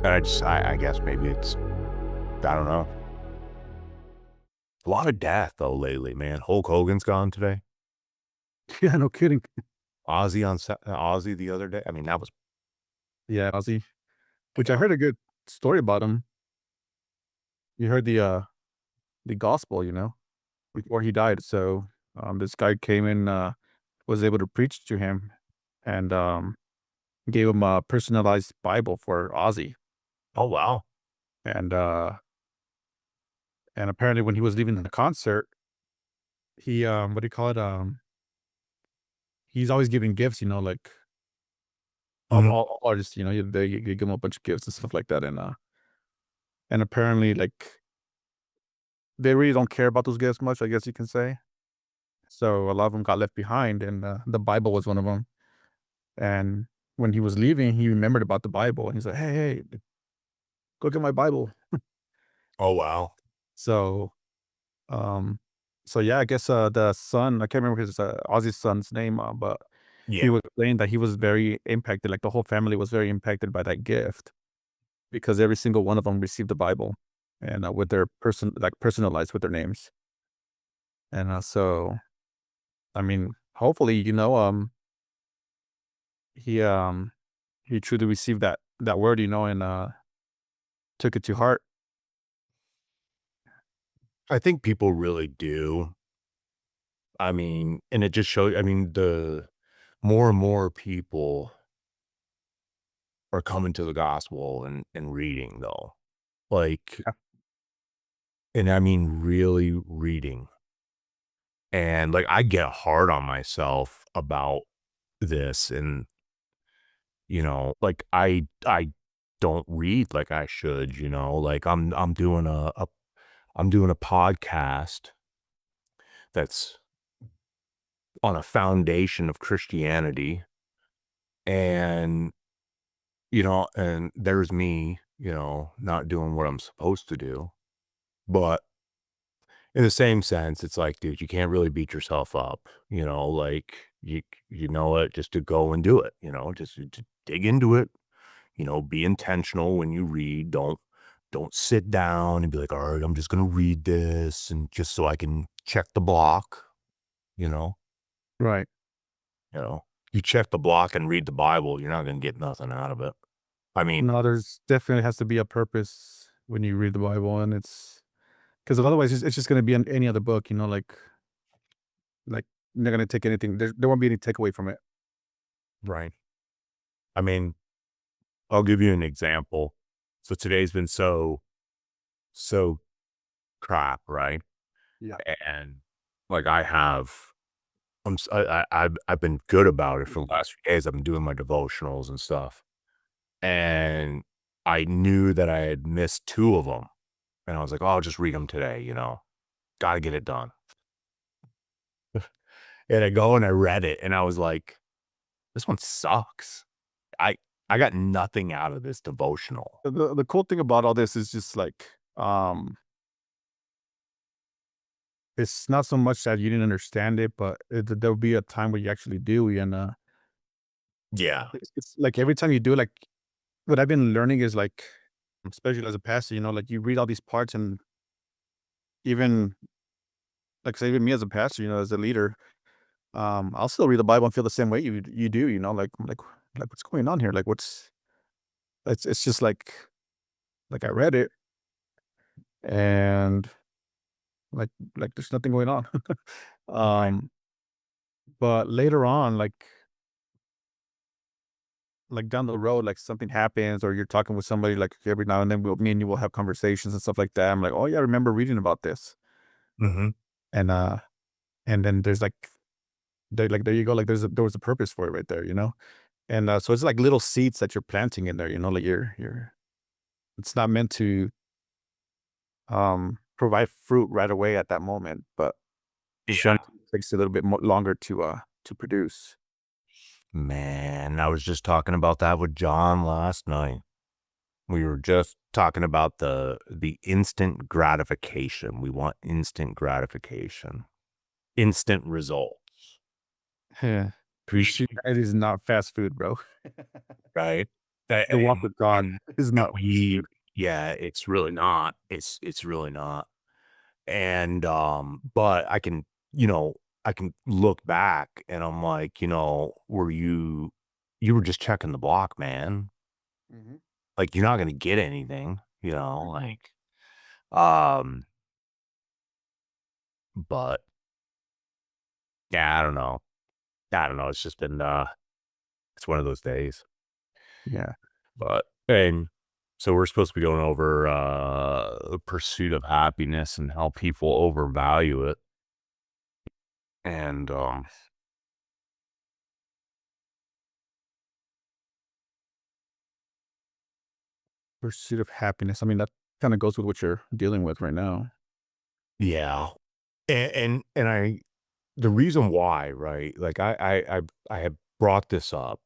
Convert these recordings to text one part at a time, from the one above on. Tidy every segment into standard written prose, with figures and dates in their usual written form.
I guess maybe it's, I don't know. A lot of death though lately, man. Hulk Hogan's gone today. Yeah, no kidding. Ozzy the other day. I mean, that was, Yeah, Ozzy, you which I know, heard a good story about him. You heard the gospel, before he died. So, this guy came in, was able to preach to him and, gave him a personalized Bible for Ozzy. oh wow. And, and apparently when he was leaving the concert, he, what do you call it? He's always giving gifts, like Mhm. all artists, they give him a bunch of gifts and stuff like that. And apparently, like, they really don't care about those gifts much, I guess you can say. So a lot of them got left behind, and the Bible was one of them. And when he was leaving, he remembered about the Bible, and he's like, "Hey, hey, go get my Bible." Oh wow. So, um, so yeah, I guess the son, I can't remember his Ozzy's son's name, but he Yeah. was saying that he was very impacted. Like the whole family was very impacted by that gift because every single one of them received the Bible and with their like personalized with their names. And so, I mean, hopefully, he he truly received that word, and took it to heart. I think people really do. I mean, and it just shows, I mean, the more and more people are coming to the gospel and reading though. Like, Yeah. and I mean really reading. And like I get hard on myself about this and like I don't read like I should, like I'm doing I'm doing a podcast that's on a foundation of Christianity and and there's me, not doing what I'm supposed to do. But in the same sense, it's like, dude, you can't really beat yourself up, like you know what, just to go and do it, just to dig into it, be intentional when you read. Don't sit down and be like, all right, I'm just gonna read this and just so I can check the block, you know, Right. you know. You check the block and read the Bible, you're not gonna get nothing out of it. I mean, No, there's definitely has to be a purpose when you read the Bible, and it's because otherwise it's just gonna be in any other book, like they're gonna take anything. There won't be any takeaway from it. right. I mean, I'll give you an example. So today's been so crap, right? Yeah. And like I have I've been good about it for the last few days. I've been doing my devotionals and stuff. And I knew that I had missed 2 of them, and I was like, "Oh, I'll just read them today, gotta get it done." And I go and I read it, and I was like, "This one sucks." I I got nothing out of this devotional. The cool thing about all this is just like, it's not so much that you didn't understand it, but there'll be a time where you actually do, and Yeah. it's like every time you do, like what I've been learning is like, especially as a pastor, like you read all these parts, and even like say even me as a pastor, as a leader, I'll still read the Bible and feel the same way you do, like I'm like what's going on here? Like what's it's just like I read it and like like there's nothing going on. Right. um, but later on, like down the road, like something happens or you're talking with somebody, like every now and then me and you will have conversations and stuff like that. I'm like, oh yeah, I remember reading about this. Mhm. And and then there's there you go, like there was a purpose for it right there, And so it's like little seeds that you're planting in there, like you're it's not meant to provide fruit right away at that moment, but Yeah. eventually it takes a little bit more longer to produce. Man, I was just talking about that with John last night. We were just talking about the instant gratification. We want instant gratification, instant results, Yeah. appreciate It is not fast food, bro. right? The walk And with God and is not we yeah, it's really not. It's really not. And, but I can, you know, I can look back and I'm like, were you were just checking the block, man. Mhm. Like, you're not gonna get anything, like, um, but yeah, I don't know. I don't know. It's just been, it's one of those days. Yeah. But and so we're supposed to be going over, the pursuit of happiness and how people overvalue it. And, Pursuit of happiness. I mean, that kinda goes with what you're dealing with right now. yeah. And the reason why, right? Like I had brought this up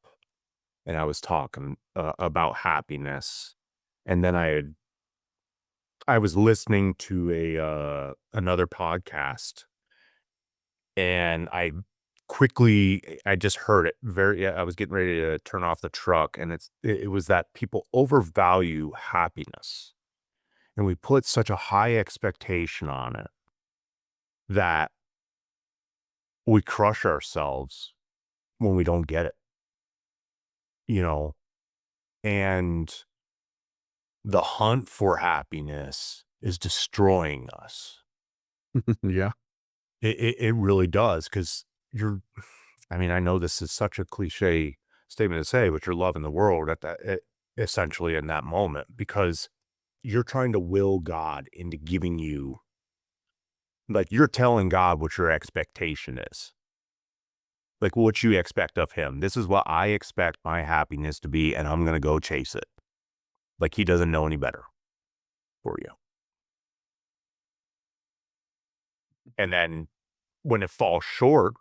and I was talking about happiness, and then I was listening to a another podcast, and I just heard it very. Yeah, I was getting ready to turn off the truck, and it was that people overvalue happiness, and we put such a high expectation on it that we crush ourselves when we don't get it, you know, and the hunt for happiness is destroying us. Yeah. It really does because you're I mean, I know this is such a cliche statement to say, but you're loving the world at essentially in that moment because you're trying to will God into giving you like, you're telling God what your expectation is, like, what you expect of him. This is what I expect my happiness to be, and I'm gonna go chase it. Like, he doesn't know any better for you. And then when it falls short,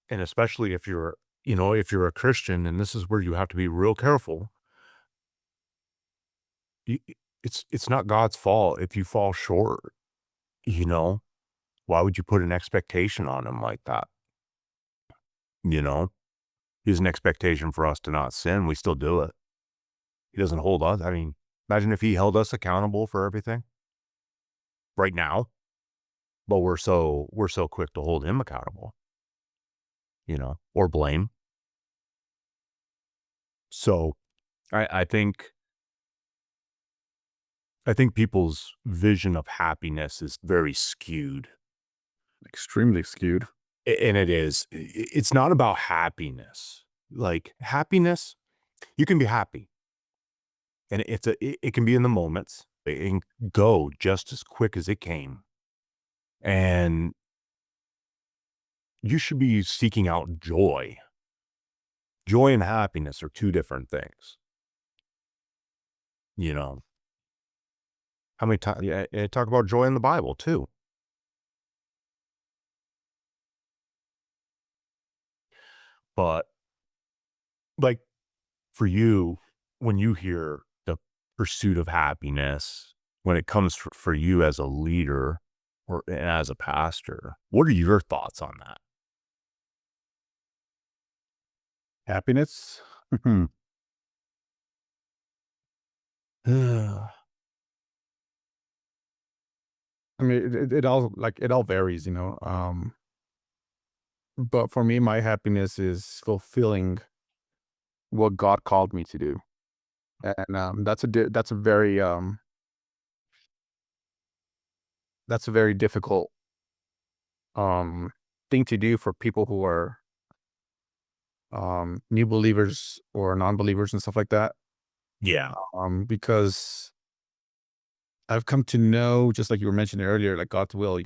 and especially if if you're a Christian, and this is where you have to be real careful, y it's not God's fault if you fall short, you know? Why would you put an expectation on him like that, you know? He has an expectation for us to not sin, we still do it. He doesn't hold us I mean, imagine if he held us accountable for everything right now, but we're so quick to hold him accountable, or blame. So, I think people's vision of happiness is very skewed, Extremely skewed. and it is. It's not about happiness. Like, happiness, you can be happy, and it can be in the moments. It can go just as quick as it came, and you should be seeking out joy. Joy and happiness are 2 different things, you know? How many times? Yeah, talk about joy in the Bible too, but, like, for you, when you hear the pursuit of happiness, when it comes for you as a leader or as a pastor, what are your thoughts on that? Happiness? I mean, it all like, it all varies, but for me, my happiness is fulfilling what God called me to do, and, that's a very difficult, um, thing to do for people who are, new believers or non-believers and stuff like that, Yeah. because I've come to know, just like you were mentioning earlier, like, God's will,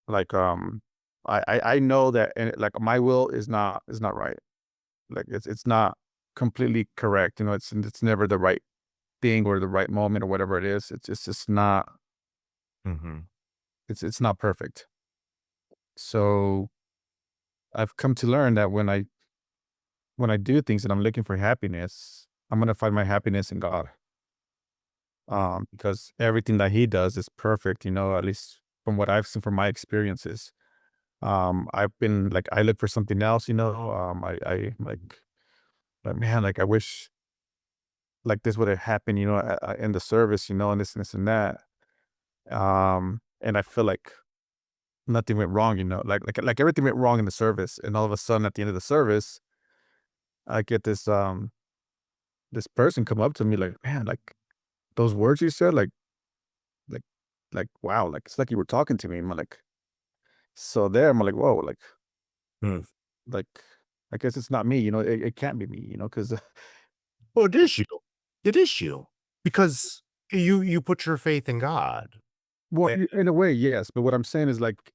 like, I know that, and, like, my will is not right. Like, it's not completely correct, it's never the right thing or the right moment or whatever it is. It's just not Mhm. it's not perfect. So, I've come to learn that when I do things and I'm looking for happiness, I'm gonna find my happiness in God, because everything that He does is perfect, at least from what I've seen from my experiences. I've been like, I look for something else, I like Like, man, like, I wish, like, this would have happened, in the service, and this and that. And I feel like nothing went wrong, like everything went wrong in the service, and all of a sudden at the end of the service, I get this person come up to me like, "Man, like, those words you said, like wow, like, it's like you were talking to me." I'm like, so there, I'm like, "Whoa," Hmm. like, I guess it's not me, it can't be me, because Well, it is you. It is you because you put your faith in God. well, Eh, in a way, yes, but what I'm saying is, like,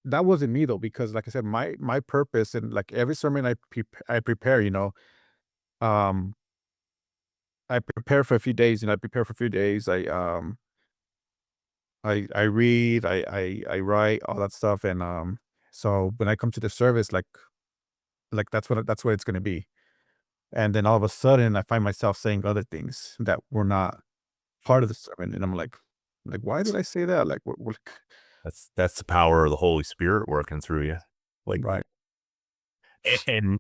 that wasn't me though, because like I said, my purpose and, like, every sermon I prepare, um, I prepare for a few days, I prepare for a few days, I read, I write, all that stuff, and, so when I come to the service, like, that's what it's gonna be. And then all of a sudden, I find myself saying other things that were not part of the sermon, and I'm like, "Why did I say that?" Like, what that's the power of the Holy Spirit working through you. Like, right. and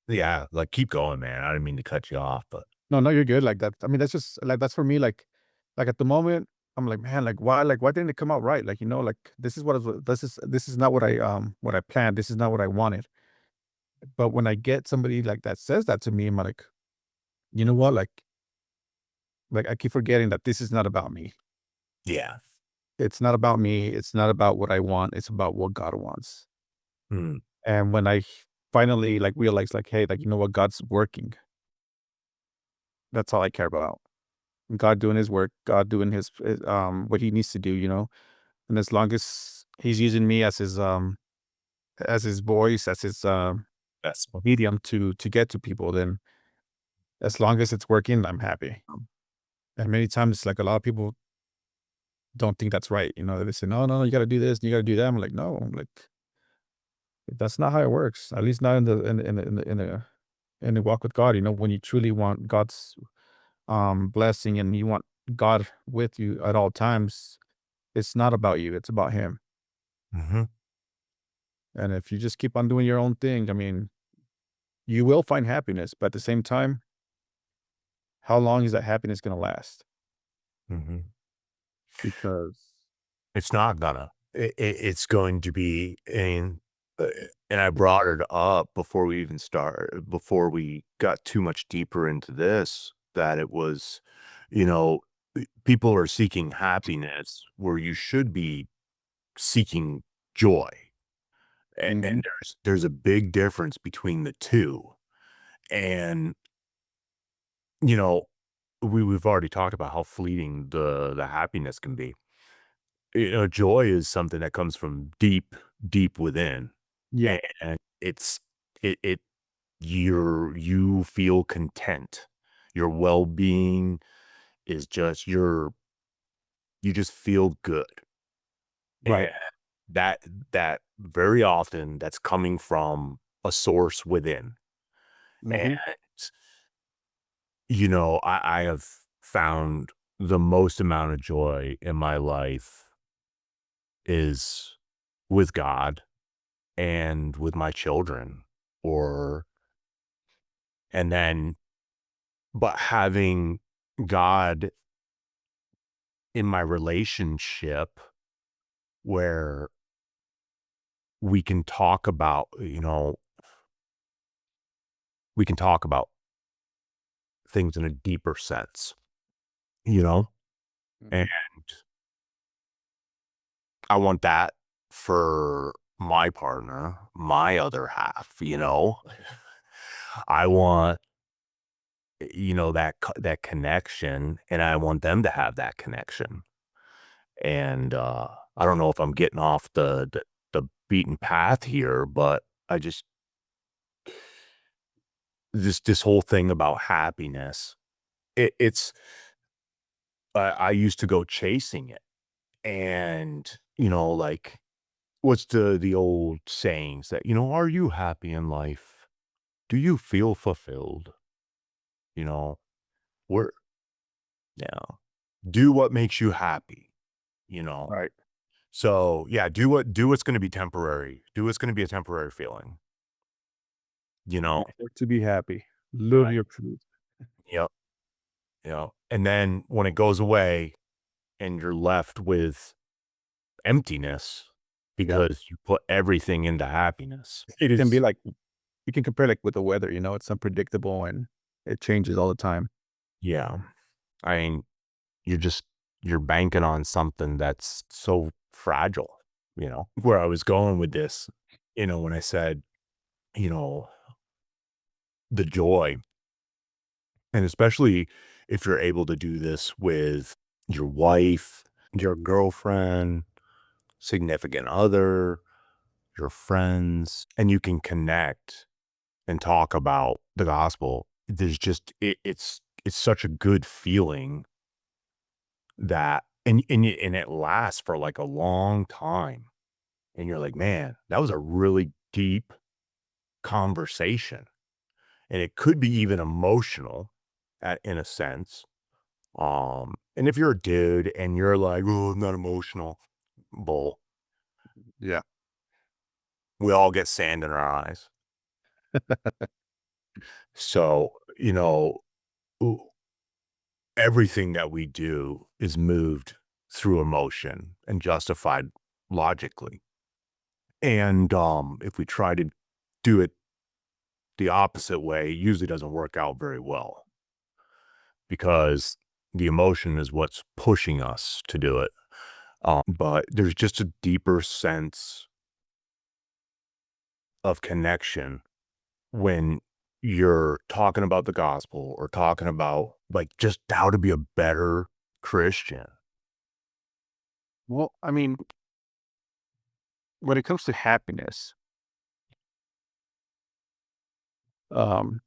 yeah, like, keep going, man. I didn't mean to cut you off, but No, no, you're good, like, that I mean, that's just like, that's for me, like, at the moment, I'm like, "Man, why didn't it come out right?" Like, like, this is not what I planned, this is not what I wanted. But when I get somebody like that says that to me, I'm like, "You know what?" Like, I keep forgetting that this is not about me. yeah. It's not about me, it's not about what I want, it's about what God wants. Mm, And when I finally, like, realize, like, "Hey, like, you know what? God's working." That's all I care about. God doing his work, God doing what he needs to do, And as long as he's using me as his voice, as his, that's medium to get to people, then as long as it's working, I'm happy. And many times, like, a lot of people don't think that's right, They say, "No, no, no, you gotta do this, you gotta do that." I'm like, "No," I'm like, "That's not how it works, at least not in the walk with God," when you truly want God's, blessing and you want God with you at all times, it's not about you, it's about him. mhm, And if you just keep on doing your own thing, I mean, you will find happiness, but at the same time, how long is that happiness gonna last? mhm. Because It's not gonna. It's going to be uh, and I brought it up before we got too much deeper into this, that it was, you know, people are seeking happiness where you should be seeking joy. mhm, And there's a big difference between the 2. And, you know, we've already talked about how fleeting the happiness can be. Joy is something that comes from deep within, yeah, and it you feel content. Your well-being is just you just feel good, and right, that that very often that's coming from a source within, and, mhm, I have found the most amount of joy in my life is with God and with my children, or and then but having God in my relationship where we can talk about, we can talk about things in a deeper sense, you know? And mhm, I want that for my partner, my other half. I want, that connection, and I want them to have that connection. And, I don't know if I'm getting off the beaten path here, but I just this whole thing about happiness, it's I used to go chasing it, and, like, what's the old sayings that, "Are you happy in life? Do you feel fulfilled?" You know? We're yeah. Do what makes you happy, you know? right. So, yeah, do what's gonna be temporary. Do what's gonna be a temporary feeling, you know? Work to be happy. Live your truth. Yep, yep, and then when it goes away and you're left with emptiness Yeah. because you put everything into happiness. It Can be is like you can compare like with the weather, you know, it's unpredictable and it changes all the time. yeah. I mean, you're just you're banking on something that's so fragile, Where I was going with this, when I said, you know, the joy, and especially if you're able to do this with your wife, your girlfriend, significant other, your friends, and you can connect and talk about the gospel. There's just it's such a good feeling that and it lasts for like a long time. And you're like, man, that was a really deep conversation. And it could be even emotional in a sense. And if you're a dude and you're like, oh, I'm not emotional, bull, Yeah. we all get sand in our eyes. So, o- everything that we do is moved through emotion and justified logically. And if we try to do it the opposite way, it usually doesn't work out very well because the emotion is what's pushing us to do it. But there's just a deeper sense of connection when you're talking about the gospel or talking about like just how to be a better Christian. Well, I mean, when it comes to happiness,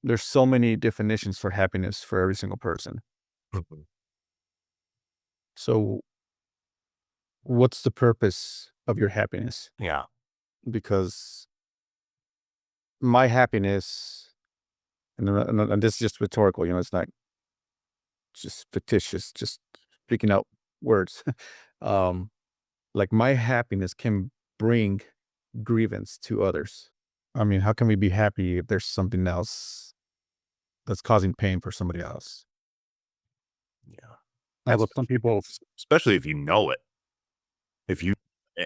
there's so many definitions for happiness for every single person. Mhm. So, what's the purpose of your happiness? Yeah. Because my happiness, and this is just rhetorical, you know, it's not just fictitious, just picking out words. um, like my happiness can bring grievance to others. I mean, how can we be happy if there's something else that's causing pain for somebody else? Yeah. Although some people, Especially if you know it. If you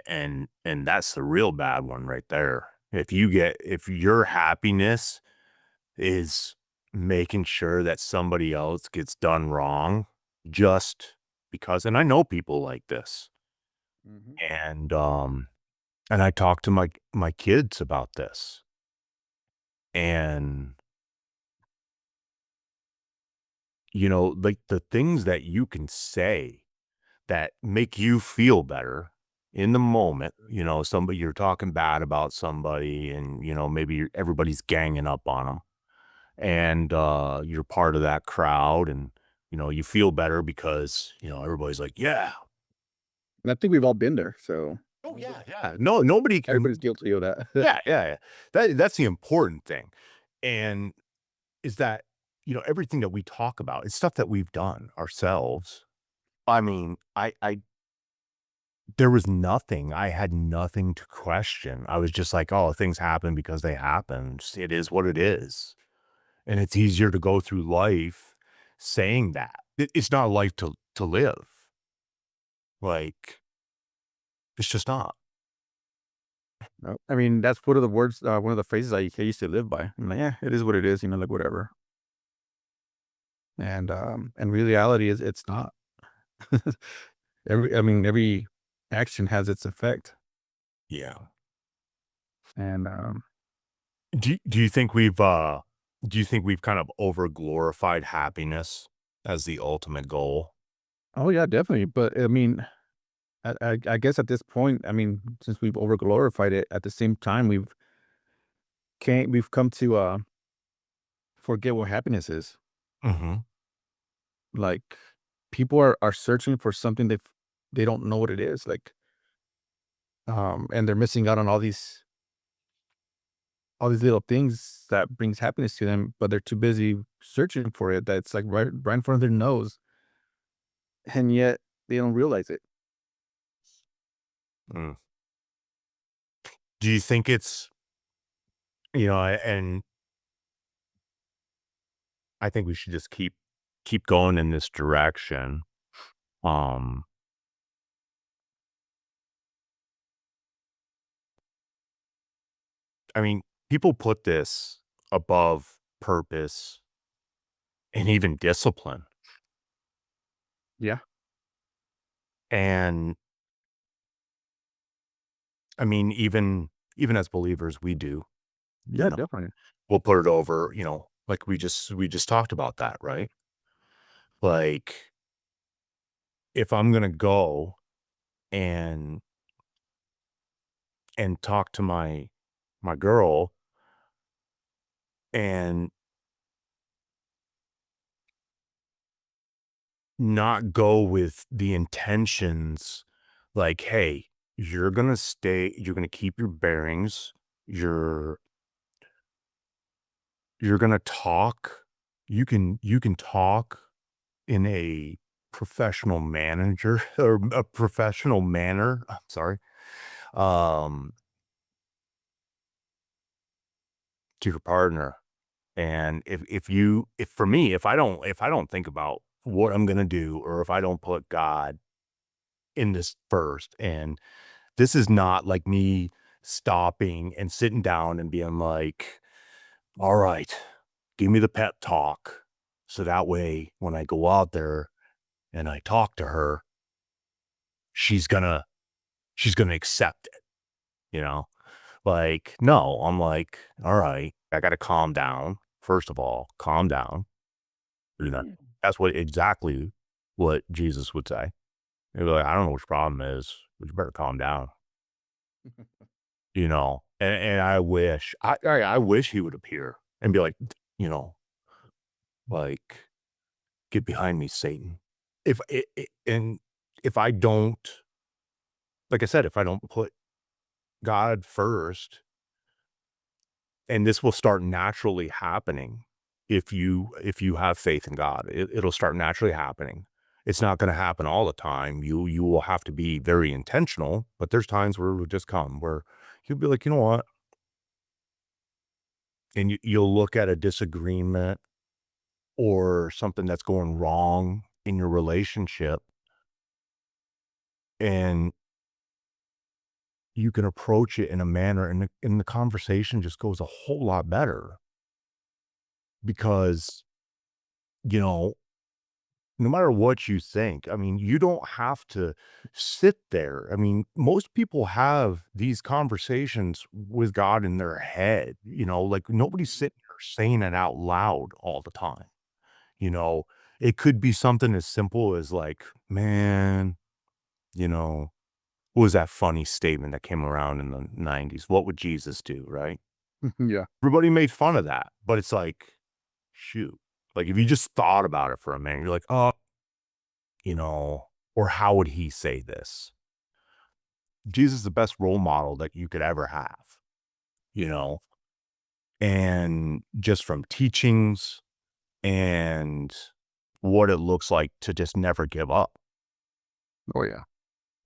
and that's the real bad one right there. If your happiness is making sure that somebody else gets done wrong just because, and I know people like this. Mhm. And I talk to my kids about this. And like the things that you can say that make you feel better in the moment, somebody you're talking bad about somebody and, maybe everybody's ganging up on them and, you're part of that crowd and, you feel better because, everybody's like, yeah. and I think we've all been there. So Oh yeah, yeah. No, nobody can. everybody's guilty of that. Yeah, yeah, yeah. That's the important thing. And is that, everything that we talk about is stuff that we've done ourselves. I mean, I there was nothing. I had nothing to question. I was just like, "Oh, things happen because they happen. It is what it is." And it's easier to go through life saying that. It's not a life to live. Like, it's just not. No, I mean, that's one of the words, one of the phrases I used to live by. I'm like, yeah, it is what it is, you know, like whatever. And reality is it's not. Every action has its effect. Yeah. And Do you think do you think we've kind of over glorified happiness as the ultimate goal? oh yeah, definitely. But I mean, I guess at this point, I mean, since we've over glorified it, at the same time we've come to forget what happiness is. Mhm. Like people are searching for something they don't know what it is. Like and they're missing out on all these little things that brings happiness to them, but they're too busy searching for it that's like right in front of their nose, and yet they don't realize it. Mm. Do you think it's, and I think we should just keep going in this direction. Um, I mean, people put this above purpose and even discipline. Yeah. And I mean, even as believers, we do, you Yeah, know, definitely. we'll put it over, like we just talked about that, right? Like if I'm gonna go and talk to my girl and not go with the intentions like, "Hey, you're gonna keep your bearings, you're you're gonna talk, you can talk in a professional manager or a professional manner." I'm sorry, um, to your partner. And if for me, if I don't think about what I'm gonna do, or if I don't put God in this first, and this is not like me stopping and sitting down and being like, "All right, give me the pep talk." So that way, when I go out there and I talk to her, she's gonna she's gonna accept it, you know? Like, no, I'm like, "All right, I gotta calm down. First of all, calm down." You know, that's exactly what Jesus would say. He'd be like, "I don't know what your problem is, but you better calm down." And I wish he would appear and be like, you know, like, "Get behind me, Satan." If I and if I don't like I said, if I don't put God first, and this will start naturally happening if you have faith in God, it'll start naturally happening. It's not gonna happen all the time. You will have to be very intentional, but there's times where it will just come where you'll be like, "You know what?" And you'll look at a disagreement or something that's going wrong in your relationship, and you can approach it in a manner, and the conversation just goes a whole lot better because, you know, no matter what you think, I mean, you don't have to sit there. I mean, most people have these conversations with God in their head, like nobody's sitting there saying it out loud all the time. You know, it could be something as simple as like, "Man, you know, what was that funny statement that came around in the 90s? What would Jesus do?" Right? Yeah. Everybody made fun of that, but it's like, shoot, like if you just thought about it for a minute, you're like, "Oh, or how would he say this?" Jesus is the best role model that you could ever have, you know, and just from teachings and what it looks like to just Oh, yeah.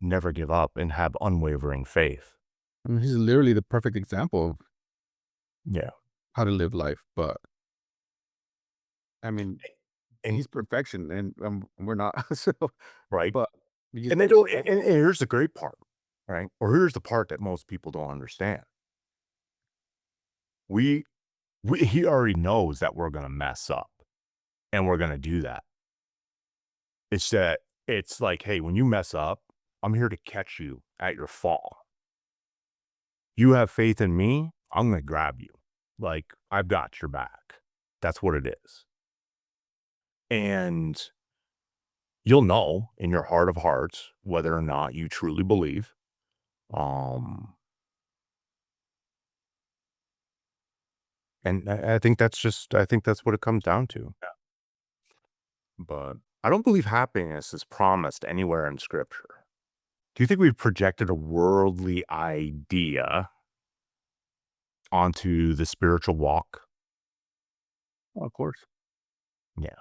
never give up and have unwavering faith. I mean, he's literally the perfect example of Yeah. how to live life, but, I mean, And he's perfection, and, we're not, so right. but we just And they don't, and here's the great part, right? Or here's the part that most people don't understand. We, he already knows that we're going to mess up and we're going to do that. It's that it's like, "Hey, when you mess up, I'm here to catch you at your fall. You have faith in me, I'm gonna grab you. Like, I've got your back." That's what it is. And you'll know in your heart of hearts whether or not you truly believe. Um, and I think that's what it comes down to. But I don't believe happiness is promised anywhere in scripture. Do you think we've projected a worldly idea onto the spiritual walk? of course. Yeah.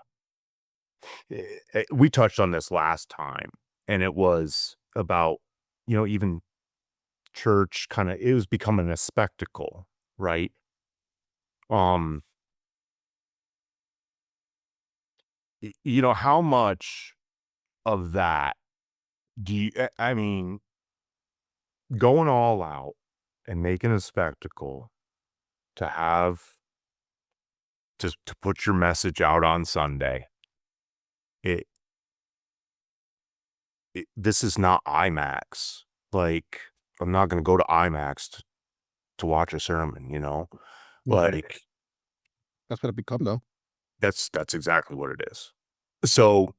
We touched on this last time, and it was about, even church kinda it was becoming a spectacle, right? Um, how much of that do you I mean, going all out and making a spectacle to have to put your message out on Sunday, it this is not IMAX. Like, I'm not gonna go to IMAX to watch a sermon, you know? Mhm. Like, That's what it become though. that's exactly what it is. So,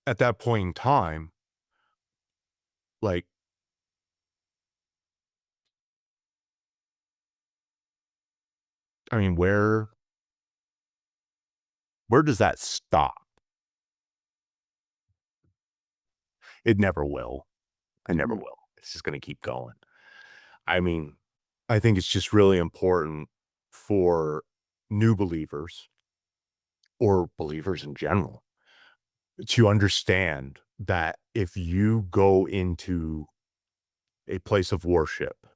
at that point in time, like, I mean, where does that stop? It never will. It never Mhm. will. It's just gonna keep going. I mean, I think it's just really important for new believers or believers in general to understand that if you go into a place of worship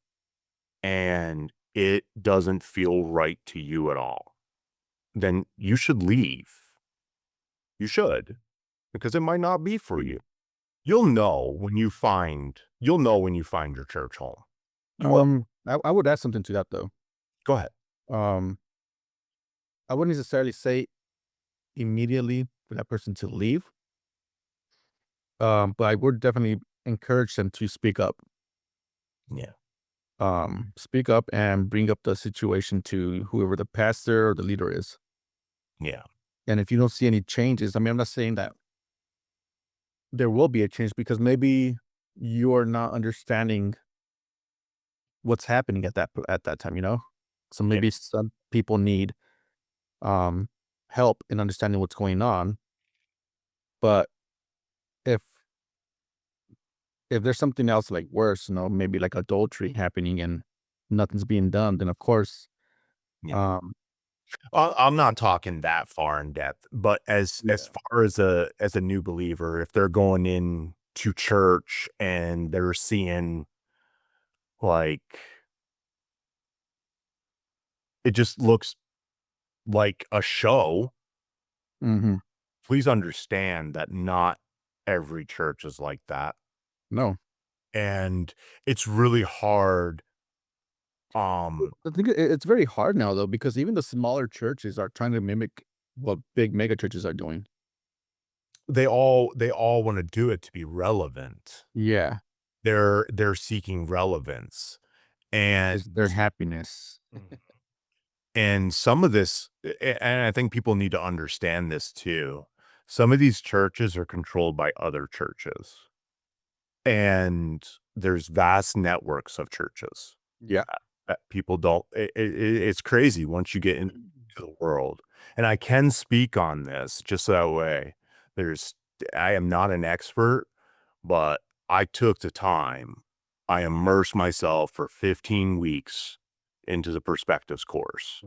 and it doesn't feel right to you at all, then you should leave. You should, because it might not be for you. You'll know when you find your church home. You will. I would add something to that though. Go ahead. Um, I wouldn't necessarily say immediately for that person to leave, but I would definitely encourage them to speak up. Yeah. Speak up and bring up the situation to whoever the pastor or the leader is. Yeah. And if you don't see any changes, I mean, I'm not saying that there will be a change because maybe you're not understanding what's happening at that time, you know? So Yeah. maybe some people need um help in understanding what's going on, but if if there's something else like worse, you know, maybe like adultery happening and nothing's being done, then of course, Yeah. um I'm not talking that far in depth, but as yeah. far as a new believer, if they're going in to church and they're seeing, like, it just looks like a show, Mhm. please understand that not every church is like that, No. and it's really hard, I think it's very hard now though because even the smaller churches are trying to mimic what big mega churches are doing. they all wanna do it to be relevant. Yeah, They're seeking relevance, it's and their happiness. And some of this and I think people need to understand this too. Some of these churches are controlled by other churches, and there's vast networks of churches Yeah. that people don't it's crazy once you get into the world, and I can speak on this just that way. There's I am not an expert, but I took the time. I immersed myself for 15 weeks into the perspectives course.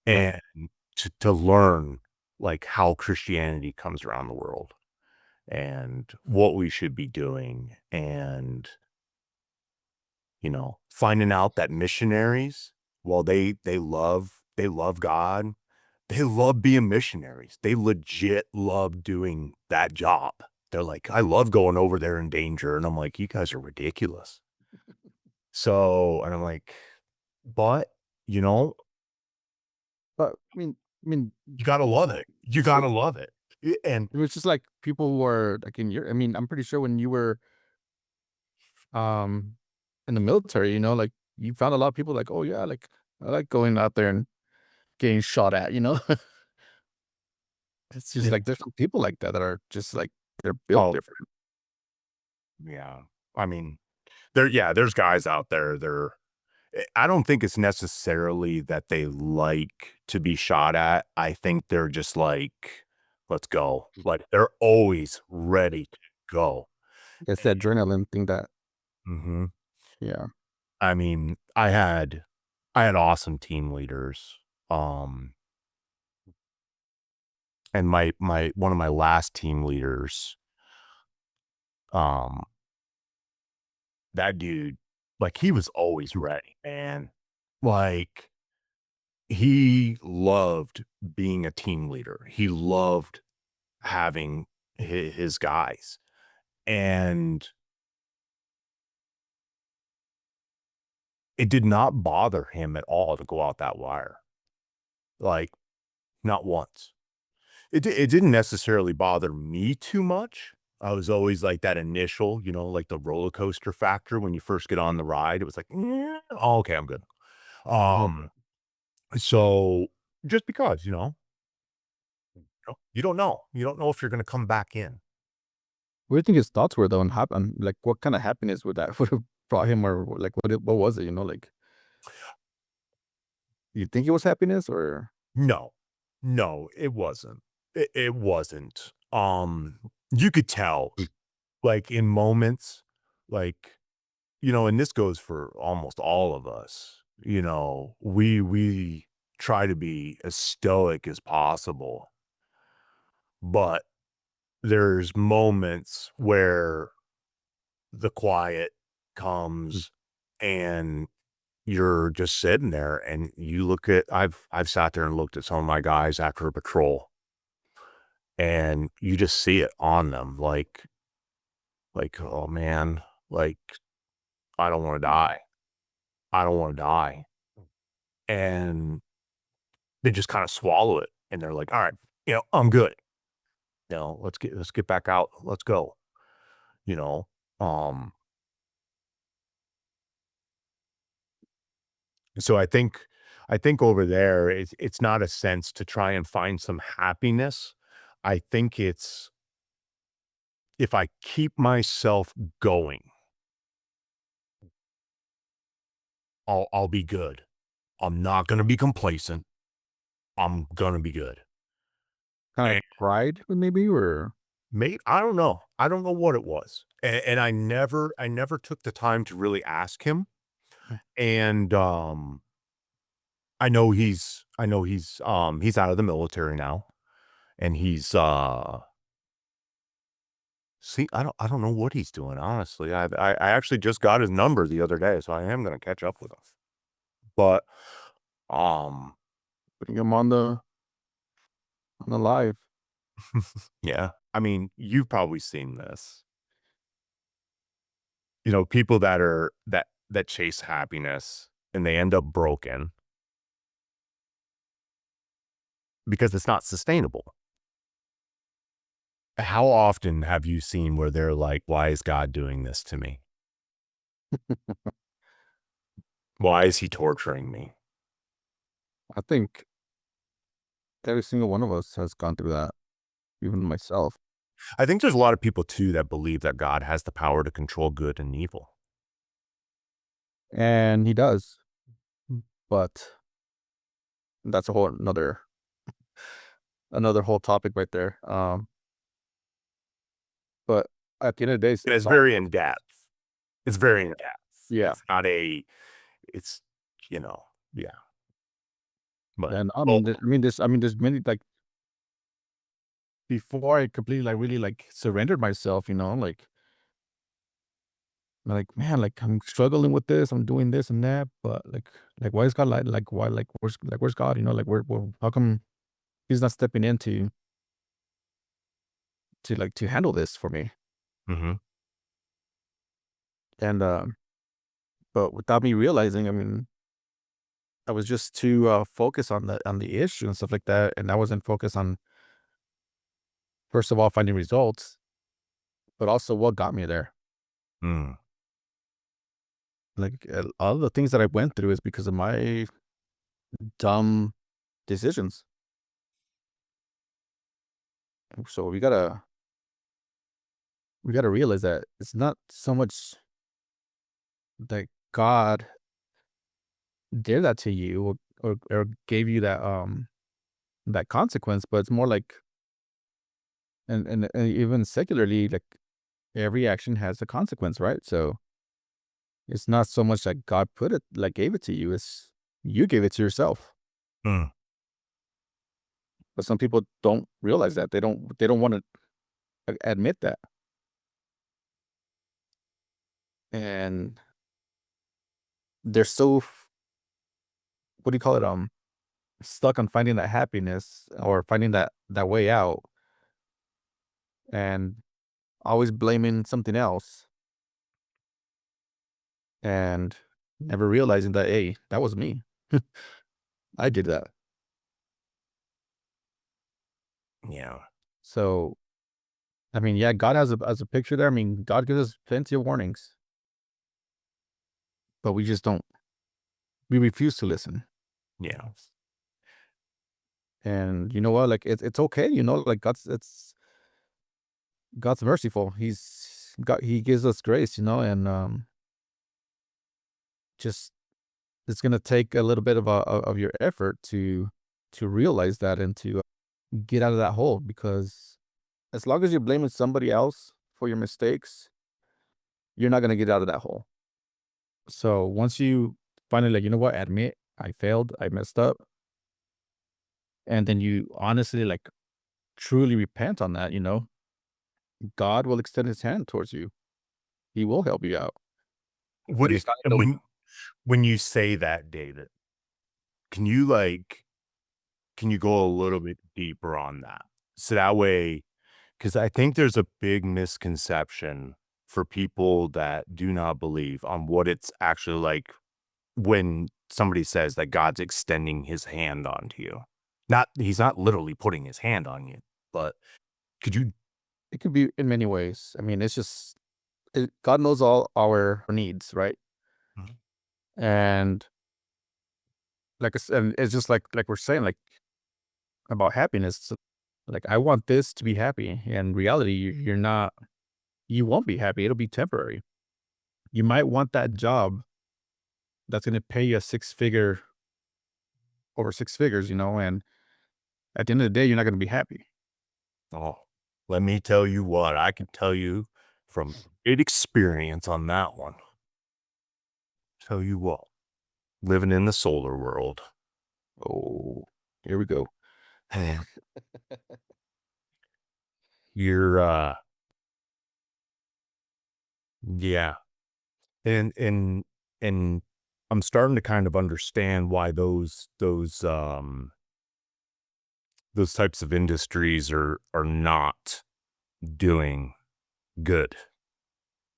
Yeah. And to learn, like, how Christianity comes around the world and what we should be doing and, finding out that missionaries, well, they love God, they love being missionaries. They legit love doing that job. They're like, "I love going over there in danger," and I'm like, "You guys are ridiculous." And I'm like, "But, you know, But I mean, you gotta love it. You it gotta love it." And it was just like people who were like in your I mean, I'm pretty sure when you were um in the military, you know, like you found a lot of people like, oh yeah, like I like going out there and getting shot at, you know? It's just Yeah. like there's some people like that that are just like they're built Oh, different. yeah. I mean, there's guys out there, I don't think it's necessarily that they like to be shot at. I think they're just like, "Let's go." Like, they're always ready to go. It's the adrenaline thing that Mhm. yeah. I mean, I had awesome team leaders, and my one of my last team leaders, um, that dude, like, he was always ready, man. Like, he loved being a team leader. He loved having his guys, and it did not bother him at all to go out that wire, like, not once. It didn't necessarily bother me too much. I was always like that initial, like the roller coaster factor when you first get on the ride. It was like, "Mm, oh, okay, I'm good." Um, so just because, you don't know. You don't know if you're gonna come back in. What do you think his thoughts were though, and like what kind of happiness would that would have brought him, or like what was it? Like you think it was happiness, or No. No, it wasn't. It wasn't. You could tell, like, in moments, like, and this goes for almost all of us, we try to be as stoic as possible, but there's moments where the quiet comes and you're just sitting there and you look at I've sat there and looked at some of my guys after a patrol, and you just see it on them, like, "Oh, man, like, I don't wanna die. I don't wanna die." And they just kinda swallow it, and they're like, "Alright, I'm good. Let's get back out. Let's go." You know? Um, so I think over there, it's not a sense to try and find some happiness. I think it's if I keep myself going, I'll be good. I'm not gonna be complacent. I'm gonna be good. kind of And pride maybe, or mate, I don't know. I don't know what it was. And I never took the time to really ask him. And I know he's out of the military now, and see, I don't know what he's doing, honestly. I actually just got his number the other day, so I am gonna catch up with him. But um putting him on the live? yeah, I mean, you've probably seen this. People that chase happiness and they end up broken because it's not sustainable. How often have you seen where they're like, "Why is God doing this to me? Why is he torturing me?" I think every single one of us has gone through that, even myself. I think there's a lot of people too that believe that God has the power to control good and evil. And he does, but that's a whole another whole topic right there. But at the end of the day, And it's it's all very in depth. It's very in depth. yeah. It's not a it's you know, yeah. But And I oh, mean, there's many like before I completely like really like surrendered myself, like man, like I'm struggling with this, I'm doing this and that, but like why is God like why where's God? How come He's not stepping in to handle this for me? mhm. And but without me realizing, I mean, I was just too focused on the issue and stuff like that, and I wasn't focused on first of all finding results, but also what got me there. Mm, Like all the things that I went through is because of my dumb decisions. So we gotta realize that it's not so much that God did that to you, or gave you that consequence, but it's more like and even secularly, like every action has a consequence, right? So it's not so much that God gave it to you, it's you gave it to yourself. mm. But some people don't realize that. They don't want to admit that. And they're so what do you call it? stuck on finding that happiness or finding that way out and always blaming something else and never realizing that, hey, that was me. I did that. Yeah. So, I mean, yeah, God has a picture there. I mean, God gives us plenty of warnings, but we just don't. We refuse to listen. Yeah. And you know what? Like it's okay. You know, like God's merciful. He gives us grace. You know, and just it's gonna take a little bit of your effort to realize that and to get out of that hole because as long as you're blaming somebody else for your mistakes, you're not gonna get out of that hole. So once you finally like, you know what, admit I failed, I messed up, and then you honestly like truly repent on that, you know, God will extend his hand towards you. He will help you out. What And it it's not and no when you say that, David, can you, like can you go a little bit deeper on that? So that way, because I think there's a big misconception for people that do not believe on what it's actually like when somebody says that God's extending his hand onto you. Not he's not literally putting his hand on you, but could you it could be in many ways. I mean, it's just God knows all our needs, right? Mhm. And like I said, and it's just like we're saying, like about happiness. Like I want this to be happy. In reality, you're not. You won't be happy. It'll be temporary. You might want that job that's going to pay you a over six figures, you know, and at the end of the day, you're not going to be happy. Oh, let me tell you what, I can tell you from great experience on that one. Tell you what, living in the solar world, Oh, here we go. you're, yeah, and I'm starting to kind of understand why those types of industries are not doing good.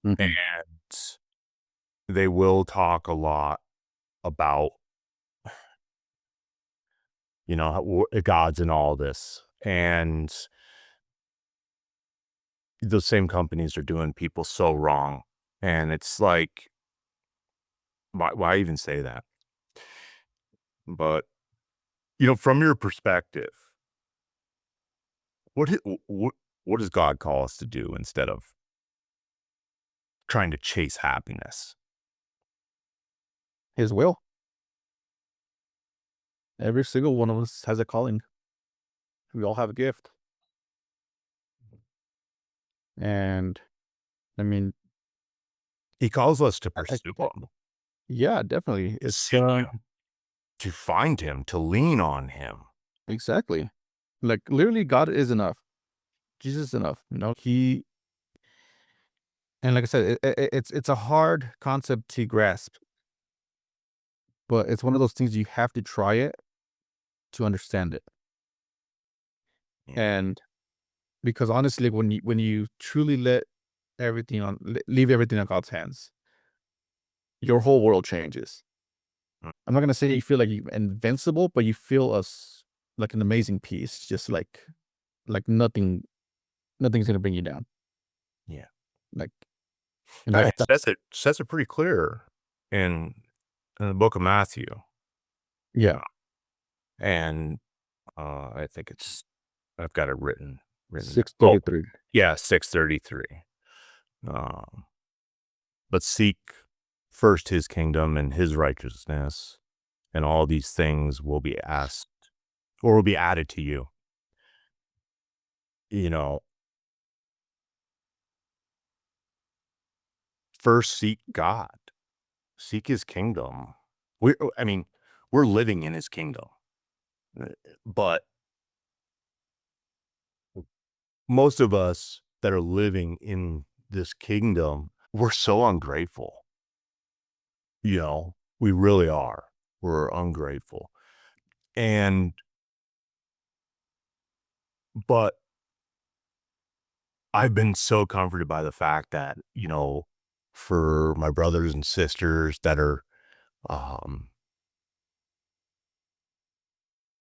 Hmm. And they will talk a lot about, gods and all this. And those same companies are doing people so wrong. And it's like, why even say that? But, from your perspective, what, i- what, what does God call us to do instead of trying to chase happiness? His will. Every single one of us has a calling. We all have a gift. And I mean, He calls us to I, pursue I, him, yeah, definitely. to It's, seek him, to find him, to lean on him. exactly. Like literally God is enough. Jesus is enough. You know, and like I said, it's a hard concept to grasp, but it's one of those things you have to try it to understand it. Yeah. And because honestly, when you truly leave everything on God's hands, your whole world changes. Mm, I'm not gonna say you feel like you invincible, but you feel like an amazing peace, just like nothing's gonna bring you down. yeah. Like and Yeah, that it says it pretty clear in in the book of Matthew. yeah, And, I think I've got it written down. Oh, 6:33. yeah, 6:33. Um, but seek first his kingdom and his righteousness, and all these things will be asked or will be added to you. You know, first seek God, seek his kingdom. I mean, we're living in his kingdom, uh, but most of us that are living in this kingdom, we're so ungrateful. We really are. We're ungrateful. And but I've been so comforted by the fact that, for my brothers and sisters um,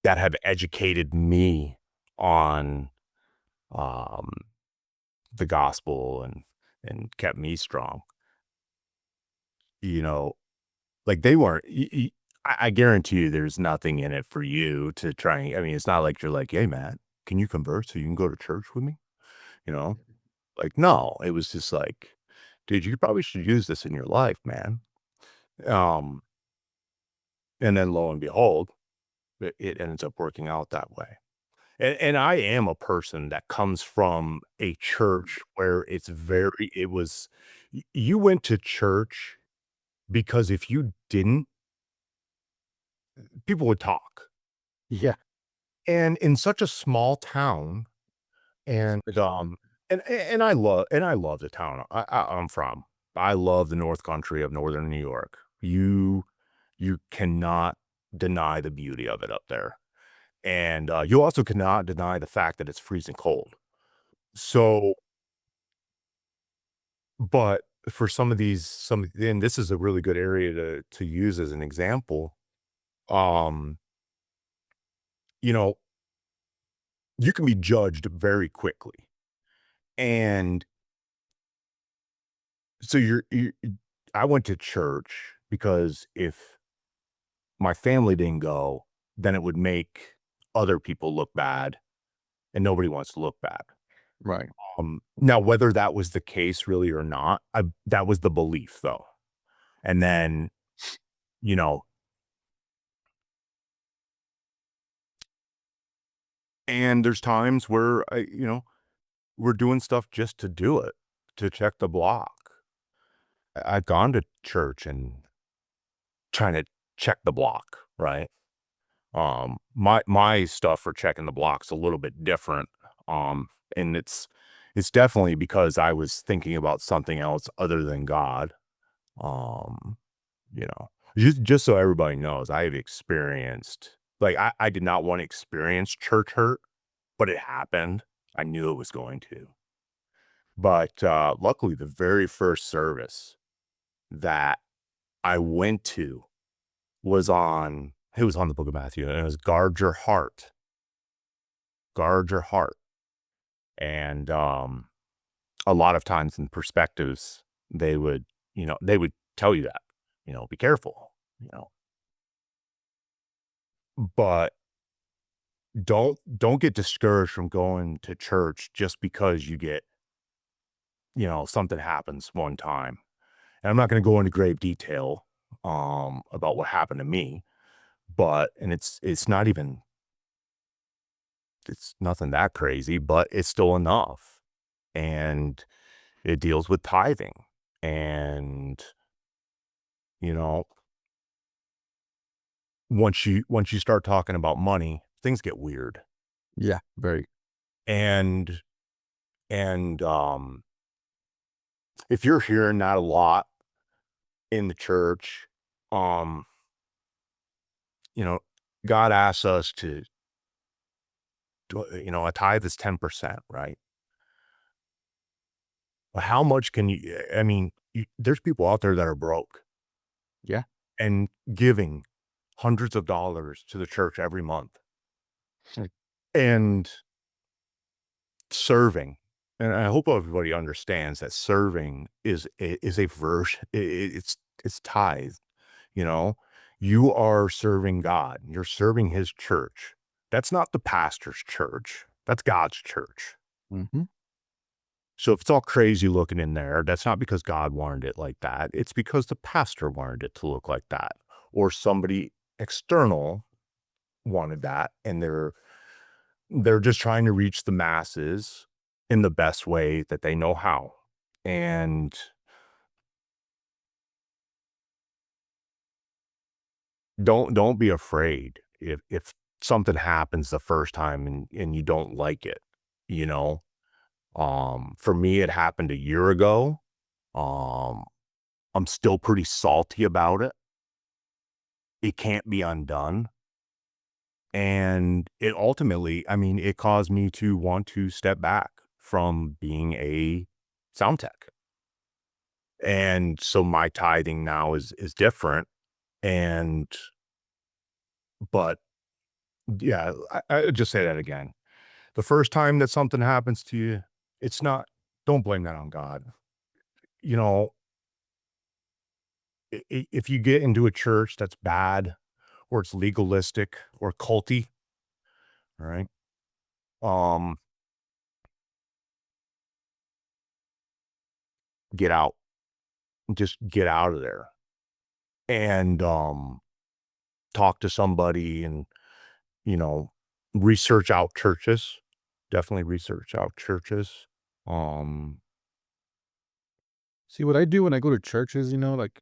that have educated me on, um, the gospel and kept me strong, you know, like they weren't I guarantee you there's nothing in it for you to try and I mean, it's not like you're like, "Hey, Matt, can you convert so you can go to church with me?" You know? Like, no, it was just like, "Dude, you probably should use this in your life, man." Um, and then lo and behold, it ends up working out that way. And I am a person that comes from a church where it was you went to church because if you didn't, people would talk. Yeah. And in such a small town, and, and I love the town I'm from. I love the North Country of Northern New York. You cannot deny the beauty of it up there, and, you also cannot deny the fact that it's freezing cold. So but for and this is a really good area to use as an example, um, you know, you can be judged very quickly, and so you I went to church because if my family didn't go, then it would make other people look bad, and nobody wants to look bad. Right. Now whether that was the case really or not, that was the belief though. And then, you know, and there's times where we're doing stuff just to do it, to check the block. I've gone to church and trying to check the block, right? My stuff for checking the block's a little bit different. And it's definitely because I was thinking about something else other than God. Um, just so everybody knows, I have experienced like I did not want to experience church hurt, but it happened. I knew it was going to. But luckily the very first service that I went to was on the book of Matthew, and it was guard your heart. And, a lot of times in perspectives, they would tell you that, "Be careful," you know? But don't get discouraged from going to church just because something happens one time. And I'm not gonna go into grave detail, about what happened to me, but and it's nothing that crazy, but it's still enough. And it deals with tithing. And, you know, once you start talking about money, things get weird. Yeah. Very. And and if you're hearing that a lot in the church, um, you know, God asks us a tithe is 10%, right? But how much can I mean, there's people out there that are broke Yeah. and giving hundreds of dollars to the church every month Like, and serving. And I hope everybody understands that serving is a verse. It's tithe. You know, you are serving God. You're serving His church. That's not the pastor's church. That's God's church. mhm. So if it's all crazy looking in there, that's not because God wanted it like that. It's because the pastor wanted it to look like that, or somebody external wanted that, and they're just trying to reach the masses in the best way that they know how. And don't be afraid if something happens the first time and you don't like it, you know? For me, it happened a year ago. Um, I'm still pretty salty about it. It can't be undone. And it ultimately, I mean, it caused me to want to step back from being a sound tech. And so my tithing now is different. And but yeah, I just say that again. The first time that something happens to you, it's not, don't blame that on God. You know, if you get into a church that's bad or it's legalistic or culty, all right? Um, get out. Just get out of there and talk to somebody and, you know, research out churches. Definitely research out churches. Um, See, what I do when I go to churches, like,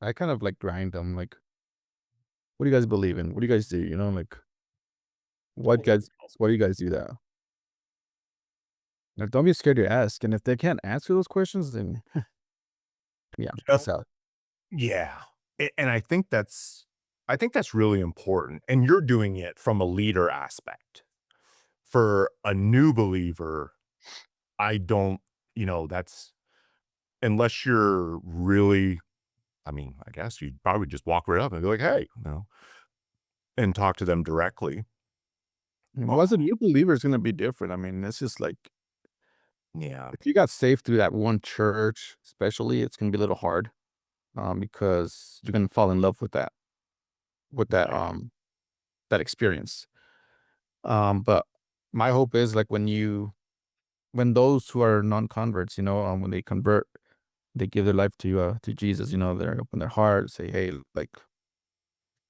I kind of, like, grind them, like, "What do you guys believe in? What do you guys do?" Like, why do you guys do that? Like, don't be scared to ask, and if they can't answer those questions, then, yeah, you know, peace out. yeah. And I think that's really important. And you're doing it from a leader aspect. For a new believer, I don't, that's unless you're really, I mean, I guess you'd probably just walk right up and be like, hey, and talk to them directly. Well, as a new believer, it's gonna be different. I mean, it's just like, Yeah. if you got saved through that one church, especially, it's gonna be a little hard, because you're gonna fall in love with with that, Right. that experience. But my hope is, like, when those who are non-converts, when they convert, they give their life to Jesus, they open their heart, say, "Hey, like,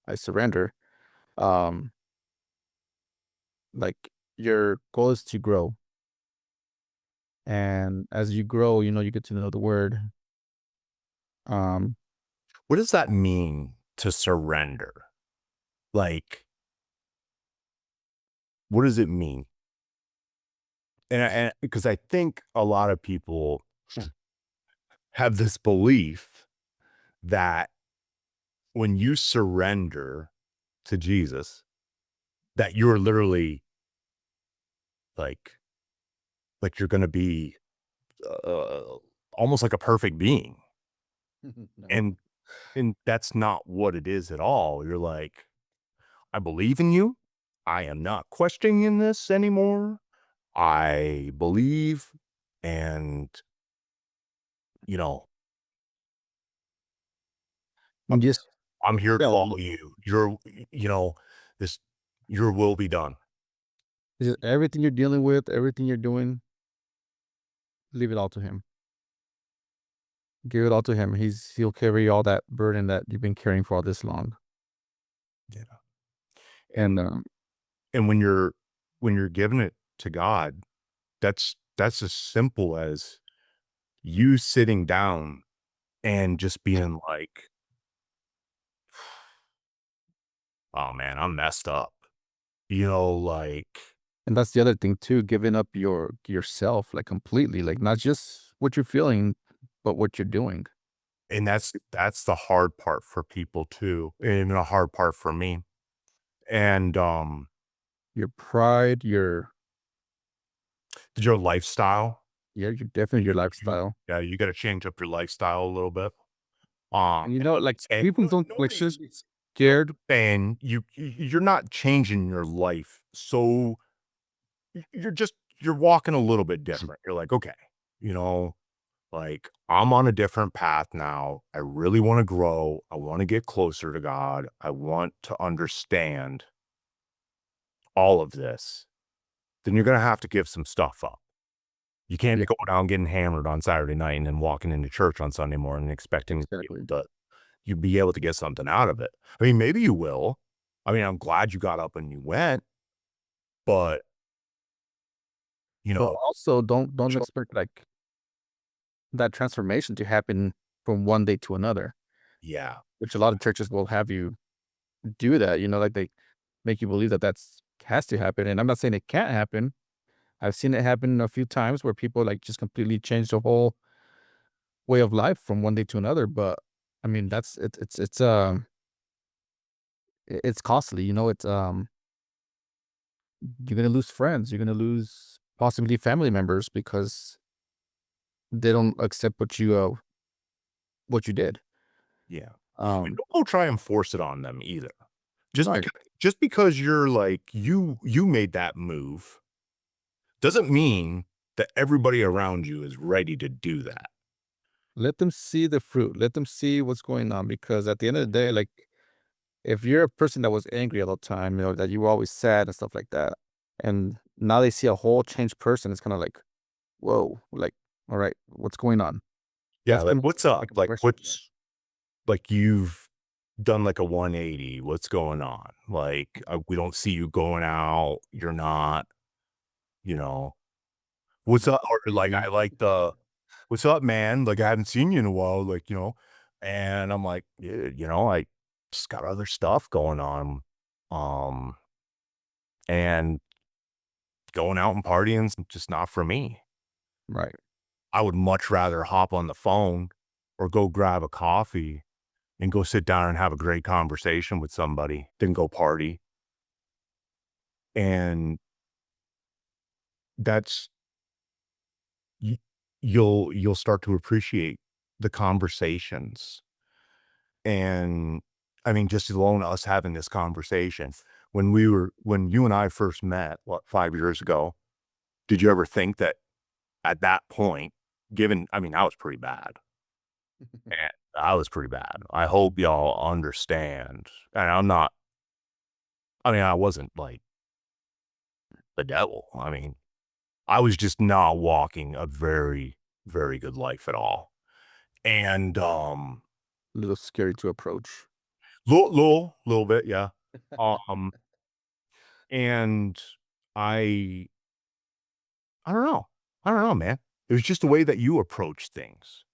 I surrender." Um, like, your goal is to grow, and as you grow, you get to know the word. Um, What does that mean to surrender? Like, what does it mean? And because I think a lot of people have this belief that when you surrender to Jesus, that you're literally like you're going to be uh, almost like a perfect being, no. and that's not what it is at all. You're like, I believe in you. I am not questioning this anymore. I believe, and you know, And just I'm here to yeah, follow you. This, your will be done. it's just everything you're dealing with, everything you're doing, leave it all to him. Give it all to him. He'll carry all that burden that you've been carrying for all this long. Yeah. And And when you're giving it to God, that's as simple as you sitting down and just being like, "Oh man, I'm messed up." Like, that's the other thing too, giving up yourself, like, completely, like, not just what you're feeling, but what you're doing. and that's the hard part for people too, and a hard part for me. And Your pride, your lifestyle, your definitely your you lifestyle. yeah, you got to change up your lifestyle a little bit. And, like, And people don't, like, nobody just scared. and you're not changing your life, so you're walking a little bit different. You're like, okay, you know, like I'm on a different path now. I really want to grow. I want to get closer to God. I want to understand all of this. Then you're gonna have to give some stuff up. You can't Yeah, go down getting hammered on Saturday night and then walking into church on Sunday morning and expecting exactly. you be able to get something out of it. I mean, maybe you will. I mean, I'm glad you got up and you went, but you But know, also don't expect, like, that transformation to happen from one day to another, yeah, which a lot of churches will have you do that, like, they make you believe that that's has to happen, and I'm not saying it can't happen. I've seen it happen a few times where people, like, just completely change the whole way of life from one day to another, but, I mean, that's it's costly, it's, you're gonna lose friends, you're gonna lose possibly family members because they don't accept what you did. Yeah. And Um, don't go try and force it on them either. Just right. because just because you're like, you made that move, doesn't mean that everybody around you is ready to do that. Let them see the fruit. Let them see what's going on because at the end of the day, like if you're a person that was angry all the time, that you were always sad and stuff like that, and now they see a whole changed person, it's kind of like, whoa, like, all right, what's going on? Yeah, That's like, pretty much "What's up?" like Like, impression. Yeah. what's like, you've done, like, a 180. What's going on? Like, we don't see you going out. You're not, you know, "What's up?" Or, like, I Easy. like the, "What's up, man? Like, I haven't seen you in a while," like, and I'm like, "Yeah, I just got other stuff going on." Um, and going out and partying's just not for me. Right. I would much rather hop on the phone or go grab a coffee and go sit down and have a great conversation with somebody than go party. And that's y you'll start to appreciate the conversations. And, I mean, just alone us having this conversation, when you and I first met, what, 5 years ago, did you ever think that at that point, given I mean, I was pretty bad. And I was pretty bad. I hope y'all understand. And I mean, I wasn't like the devil. I mean, I was just not walking a very, very good life at all. And, A little scary to approach. little bit, yeah. Um, and I, I don't know. I don't know, man. It was just the way that you approach things.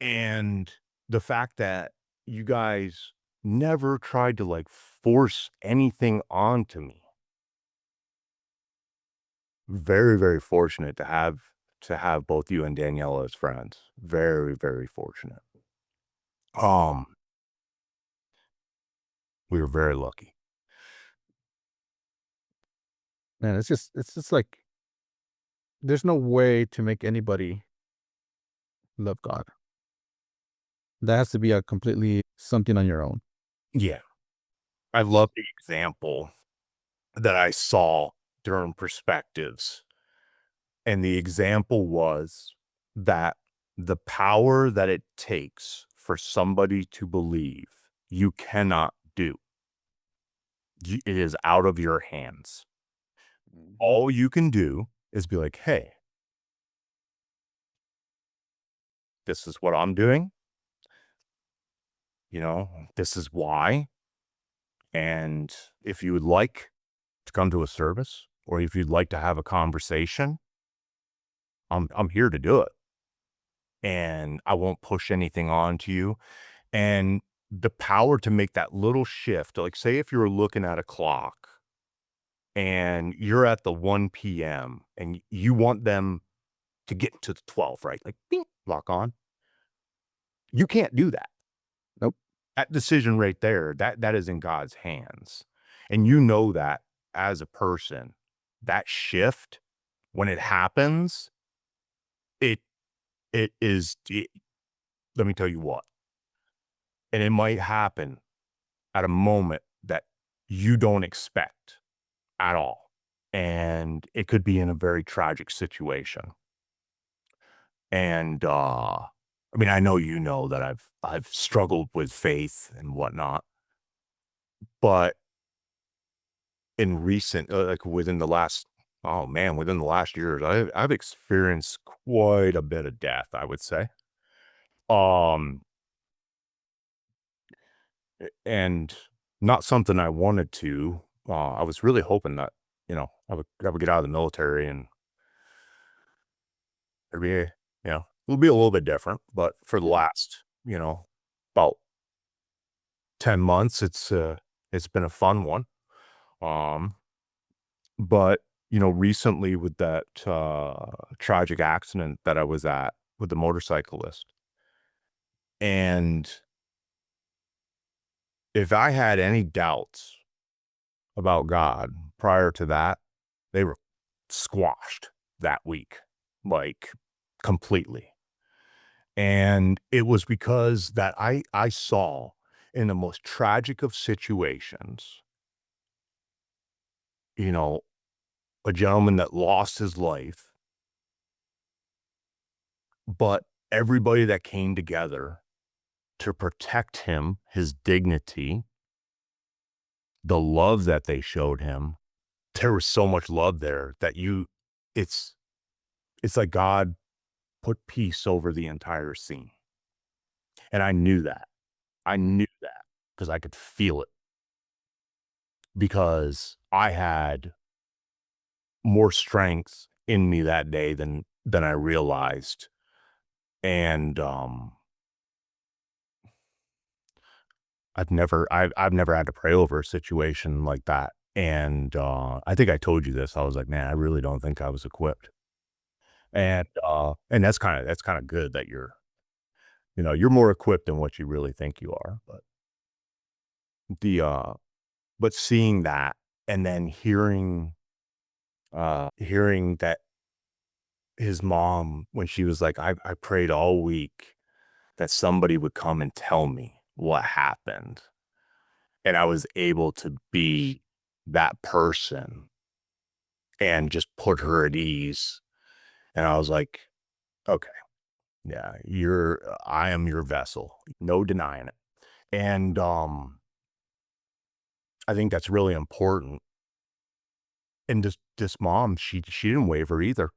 And the fact that you guys never tried to like force anything onto me. Very, very fortunate to have both you and Daniela as friends. Very, very fortunate. Um, we were very lucky. Man, it's just like there's no way to make anybody love God. That has to be a completely something on your own. Yeah. I love the example that I saw during perspectives. And the example was that the power that it takes for somebody to believe you cannot do, it is out of your hands. Mhm. All you can do is be like, hey, this is what I'm doing. This is why. And if you would like to come to a service or if you'd like to have a conversation, I'm here to do it. And I won't push anything on to you. And the power to make that little shift, like say if you were looking at a clock and you're at the 1 p.m. and you want them to get to the 12, right? Like bing, lock on. You can't do that. Nope. That decision right there, that is in God's hands. And you know that as a person, that shift, when it happens, it it is it, let me tell you what, and it might happen at a moment that you don't expect at all. And it could be in a very tragic situation. And I mean, I know that I've struggled with faith and whatnot, but in recent, like within the last, oh man, within the last years, I've experienced quite a bit of death, I would say. Um, and not something I wanted to. I was really hoping that, I would get out of the military and it'd be, it'll be a little bit different. But for the Yeah. last, about 10 months, it's been a fun one. Um, But, recently with that, tragic accident that I was at with the motorcyclist, and if I had any doubts about God prior to that, they were squashed that week, like, completely. And it was because that I saw in the most tragic of situations, you know, a gentleman that lost his life, but everybody that came together to protect him, his dignity, the love that they showed him, there was so much love there that it's it's like God put peace over the entire scene. And I knew that. I knew that because I could feel it because I had more strength in me that day than I realized. And I've never had to pray over a situation like that. And I think I told you this. I was like, man, I really don't think I was equipped. And that's kind of good that you're more equipped than what you really think you are. The but seeing that and then hearing that his mom, when she was like, I prayed all week that somebody would come and tell me what happened. And I was able to be that person and just put her at ease. And I was like, okay, yeah, I am your vessel. No denying it. And I think that's really important. And this mom, she didn't waver either.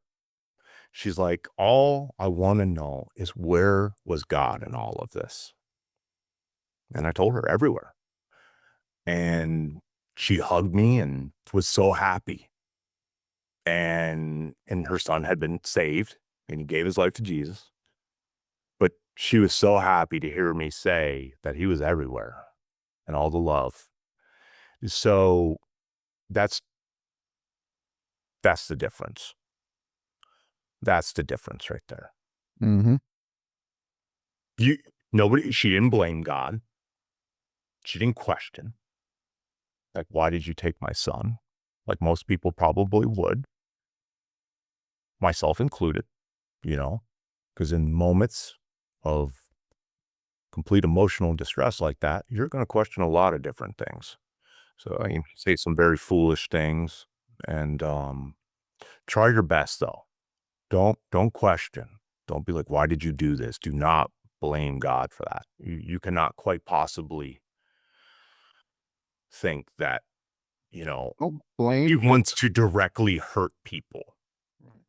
She's like, all I want to know is where was God in all of this? And I told her everywhere. And she hugged me and was so happy. And her son had been saved and he gave his life to Jesus. But she was so happy to hear me say that he was everywhere and all the love. So that's that's the difference. That's the difference right there. Mhm. You Nobody, she didn't blame God. She didn't question. Like, why did you take my son? Like most people probably would, myself included, you know, because in moments of complete emotional distress like that, you're going to question a lot of different things. So I can say some very foolish things and try your best though. Don't question. Don't be like, why did you do this? Do not blame God for that. You cannot quite possibly think that, you know, Don't he blame, but wants to directly hurt people.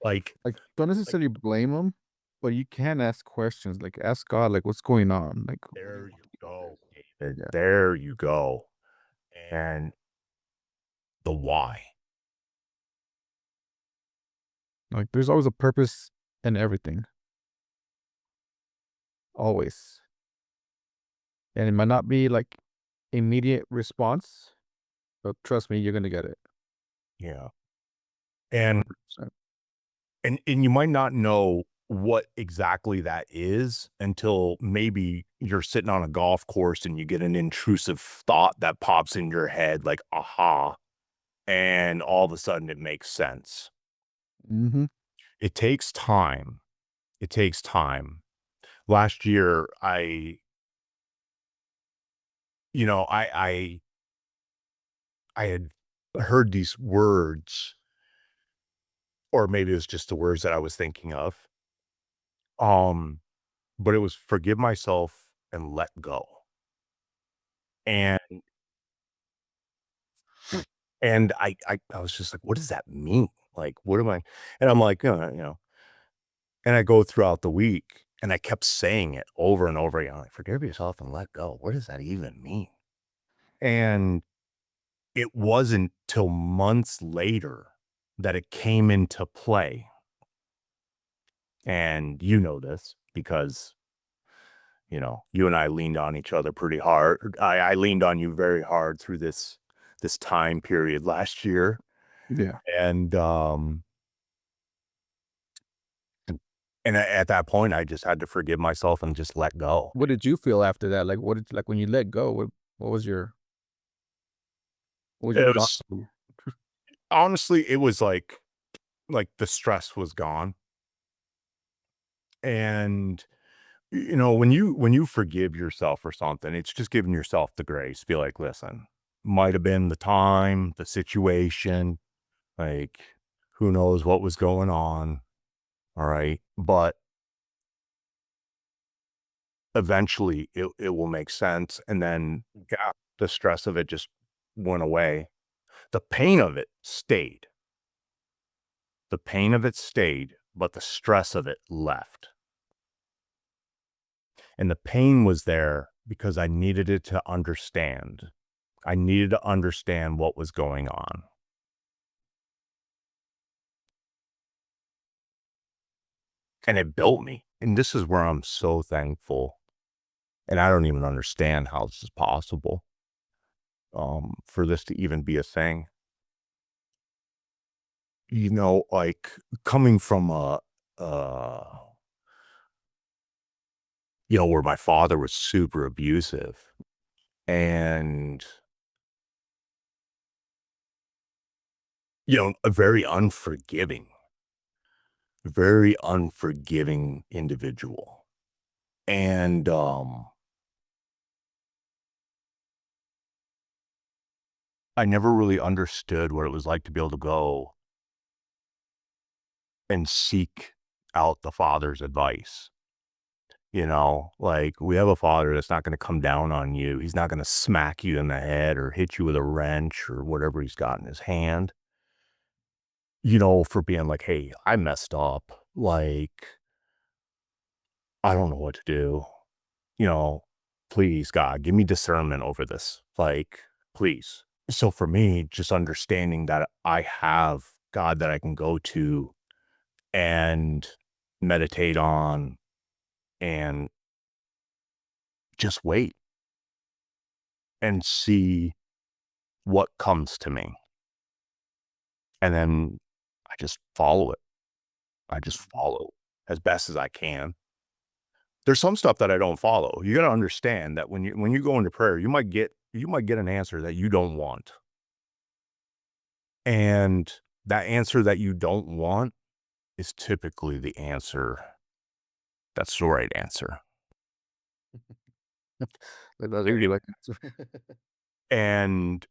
Like, like, don't like necessarily blame them, but you can ask questions, like, ask God, like, "What's going on?" Like, there you go, David. yeah, There you go. And the why. like, there's always a purpose in everything, always. And it might not be, like, immediate response, but trust me, you're gonna get it. Yeah. And 100%. and you might not know what exactly that is until maybe you're sitting on a golf course and you get an intrusive thought that pops in your head like, aha, and all of a sudden it makes sense. Mhm. It takes time. It takes time. Last year, I had heard these words, or maybe it was just the words that I was thinking of. Um, but it was forgive myself and let go. And and I was just like, what does that mean? Like, what am I? And I'm like, and I go throughout the week and I kept saying it over and over again, like, forgive yourself and let go. What does that even mean? And it wasn't till months later that it came into play. And you know this because, you and I leaned on each other pretty hard. I leaned on you very hard through this time period last year. Yeah. And at that point I just had to forgive myself and just let go. What did you feel after that? Like, what did like, when you let go, what What was your what was your It thought? was honestly, it was like the stress was gone, and when you forgive yourself for something, it's just giving yourself the grace. Be like, listen, might have been the time, the situation, like who knows what was going on. All right. But eventually it will make sense. And then yeah, the stress of it just went away. The pain of it stayed. The pain of it stayed, but the stress of it left. And the pain was there because I needed it to understand. I needed to understand what was going on. And it built me. And this is where I'm so thankful. And I don't even understand how this is possible, for this to even be a thing. Like coming from uh, where my father was super abusive and, a very unforgiving individual. And, I never really understood what it was like to be able to go and seek out the Father's advice. Like we have a Father that's not going to come down on you. He's not going to smack you in the head or hit you with a wrench or whatever he's got in his hand, for being like, hey, I messed up. Like, I don't know what to do. You know, please, God, give me discernment over this. Like, please. So for me, just understanding that I have God that I can go to and meditate on and just wait and see what comes to me. And then I just follow it. I just follow as best as I can. There's some stuff that I don't follow. You got to understand that when you go into prayer, you might get an answer that you don't want. And that answer that you don't want is typically the answer that's the right answer. That's really like And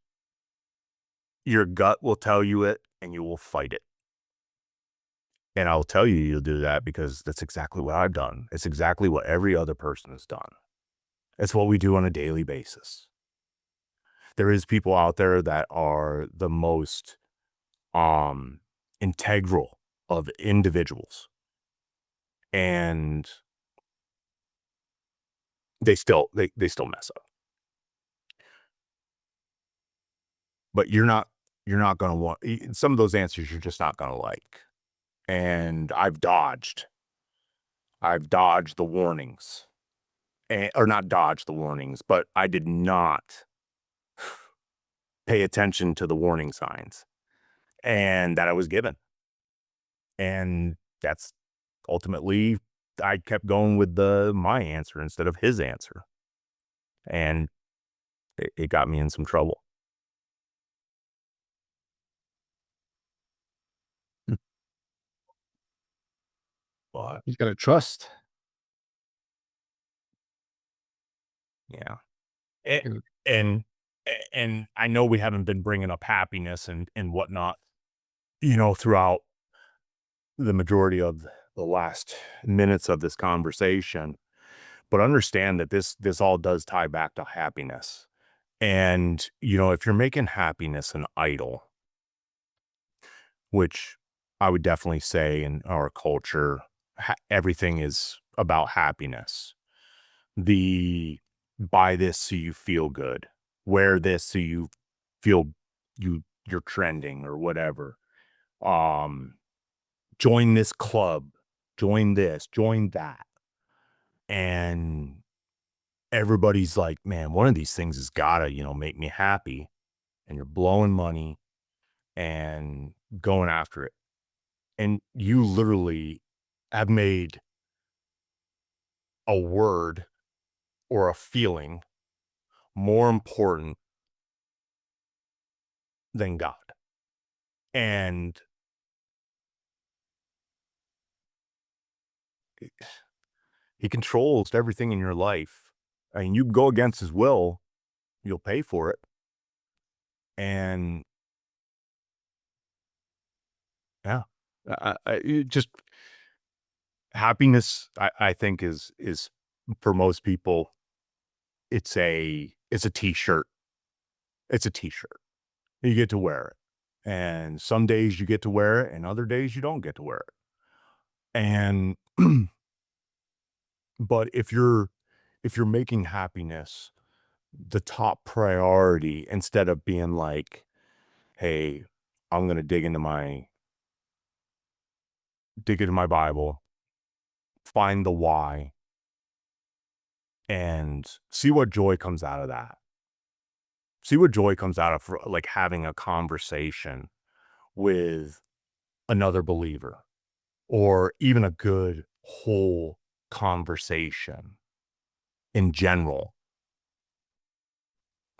your gut will tell you it and you will fight it. And I'll tell you you'll do that because that's exactly what I've done. It's exactly what every other person has done. It's what we do on a daily basis. There is people out there that are the most um integral of individuals and they still mess up. But you're not going to want some of those answers you're just not going to like. And I've dodged the warnings. Or not dodged the warnings, but I did not pay attention to the warning signs and that I was given. And that's ultimately I kept going with my answer instead of his answer. And it got me in some trouble. But you gotta trust. yeah. A- And and and I know we haven't been bringing up happiness and whatnot, throughout the majority of the last minutes of this conversation, but understand that this all does tie back to happiness. And if you're making happiness an idol, which I would definitely say in our culture, everything is about happiness. The buy this so you feel good, wear this so you feel you're trending or whatever. Um, join this club, join this, join that. And everybody's like, man, one of these things has gotta, make me happy. And you're blowing money and going after it. And you literally have made a word or a feeling more important than God. And he controls everything in your life. I mean, you go against his will, you'll pay for it. And yeah, just happiness, I think is for most people, it's a t-shirt. It's a t-shirt. You get to wear it. And some days you get to wear it and other days you don't get to wear it. And but if you're making happiness the top priority instead of being like, hey, I'm gonna dig into my Bible, find the why, and see what joy comes out of that. See what joy comes out of like having a conversation with another believer or even a good whole conversation in general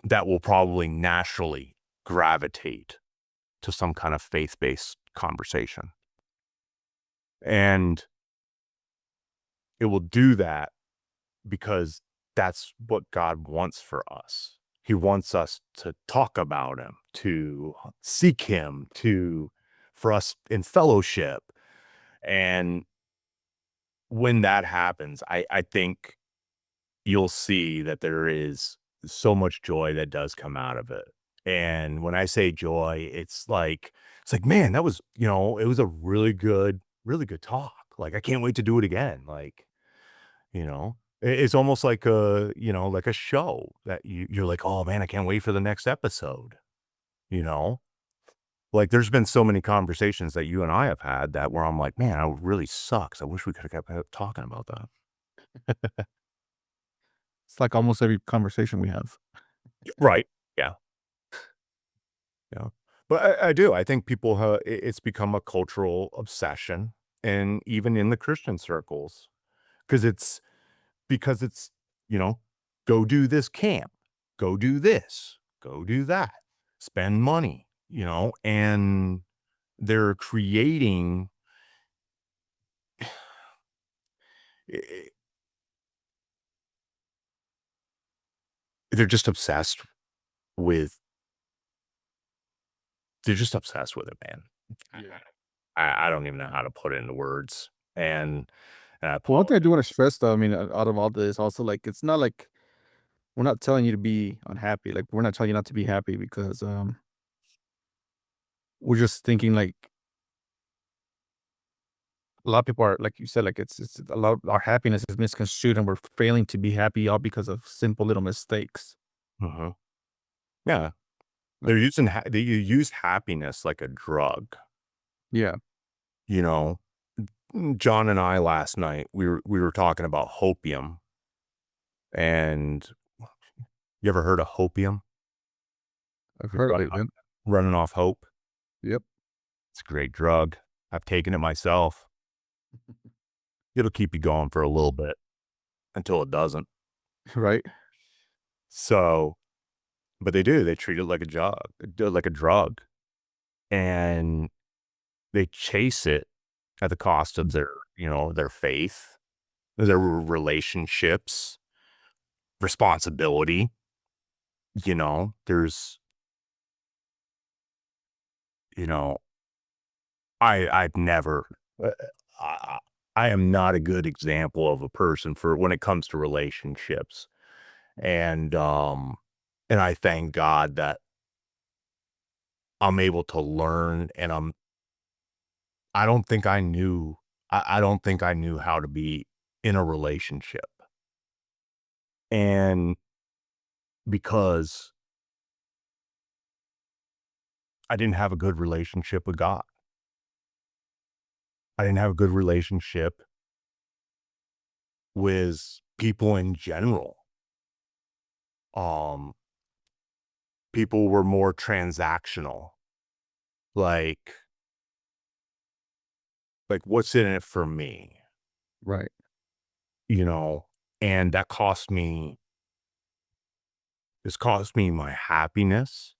that will probably naturally gravitate to some kind of faith-based conversation. And it will do that because that's what God wants for us. He wants us to talk about him, to seek him, to for us in fellowship. And when that happens, I think you'll see that there is so much joy that does come out of it. And when I say joy, it's like, man, that was, it was a really good talk. Like I can't wait to do it again. Like, it's almost like like a show that you're like, "Oh man, I can't wait for the next episode." You know? Like there's been so many conversations that you and I have had that where I'm like, "Man, it really sucks. I wish we could have kept talking about that." It's like almost every conversation we have. Right. Yeah. Yeah. But I do. I think people it's become a cultural obsession and even in the Christian circles because it's, you know, go do this camp, go do this, go do that, spend money, and they're creating, eh, they're just obsessed with, they're just obsessed with it, man. Yeah. I don't even know how to put it into words. And I Well, one thing I apologize. do want to stress, though, I mean, out of all this, also, like, it's not like we're not telling you to be unhappy. Like, we're not telling you not to be happy because we're just thinking like a lot of people are like you said, like it's a lot of our happiness is misconstrued, and we're failing to be happy all because of simple little mistakes. Mhm. Yeah. Like, They use happiness like a drug, yeah, you know? John and I last night, we were talking about hopium, and you ever heard of hopium? I've You're heard of it, man. running off hope? Yep. It's a great drug. I've taken it myself. It'll keep you going for a little bit until it doesn't. Right. So, but they do, they treat it like a drug, and they chase it at the cost of their faith, their relationships, responsibility, there's, you know, I've never, I I am not a good example of a person for when it comes to relationships, and, um, and I thank God that I'm able to learn, and I don't think I don't think I knew how to be in a relationship, and because I didn't have a good relationship with God. I didn't have a good relationship with people in general. Um, People were more transactional, like what's in it for me, Right. you know? And that cost me It's cost me my happiness.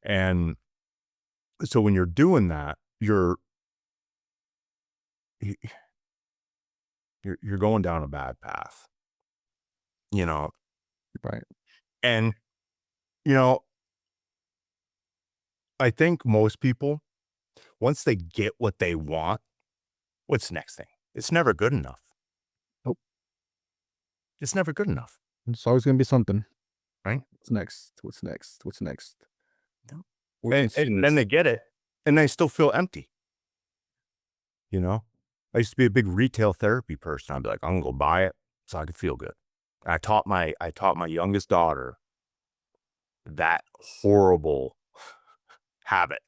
And so when you're doing that, y- you're going down a bad path, you know. Right. And you know, I think most people, once they get what they want, what's the next thing? It's never good enough. Nope. It's never good enough, It's always gonna be something. right? What's next? What's next? What's next? No. We're And then consumers. they get it, and they still feel empty, you know? I used to be a big retail therapy person. I'd be like, "I'm gonna go buy it so I can feel good." I taught my youngest daughter that horrible habit.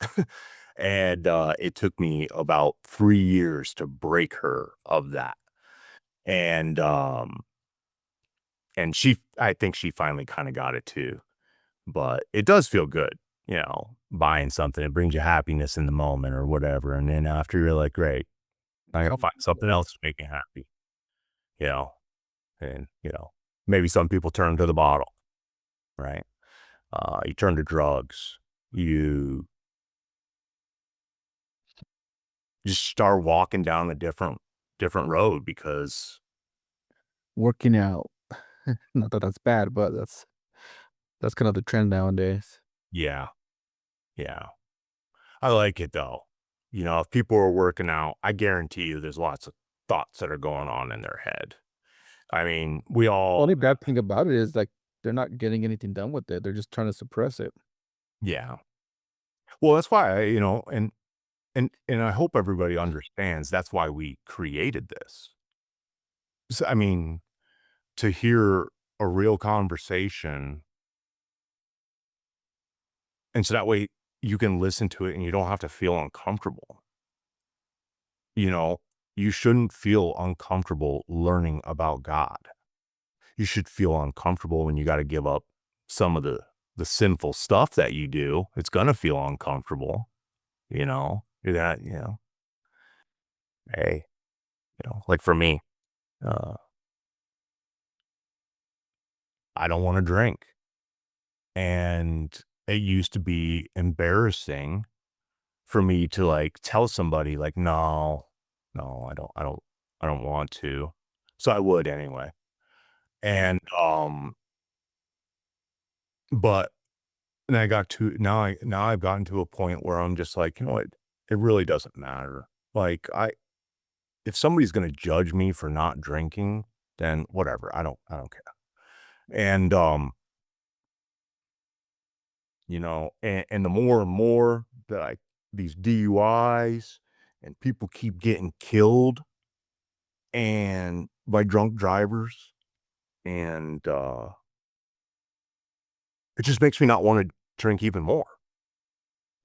And, it took me about 3 years to break her of that. And, I think she finally kinda got it too. But it does feel good, buying something. It brings you happiness in the moment or whatever, and then after you're like, "Great, I gotta find something else to make me happy," you know? And, maybe some people turn to the bottle, right? You turn to drugs. You just start walking down a different road because Working out. Not that that's bad, but that's kind of the trend nowadays. yeah, yeah. I like it though. If people are working out, I guarantee you there's lots of thoughts that are going on in their head. I mean, we all Only bad thing about it is, like, they're not getting anything done with it. They're just trying to suppress it. yeah. Well, that's why and I hope everybody understands that's why we created this. I mean, to hear a real conversation, and so that way you can listen to it and you don't have to feel uncomfortable. You know, you shouldn't feel uncomfortable learning about God. You should feel uncomfortable when you got to give up some of the sinful stuff that you do. It's gonna feel uncomfortable, that, hey, like for me, uh, I don't want to drink. And it used to be embarrassing for me to like tell somebody like, no, no, I don't want to. So I would anyway. And, but and I got to now I've gotten to a point where I'm just like, you know what? It really doesn't matter. Like if somebody's going to judge me for not drinking, then whatever. I don't care. And, and the more and more that these DUIs and people keep getting killed and by drunk drivers, and, it just makes me not wanna drink even more.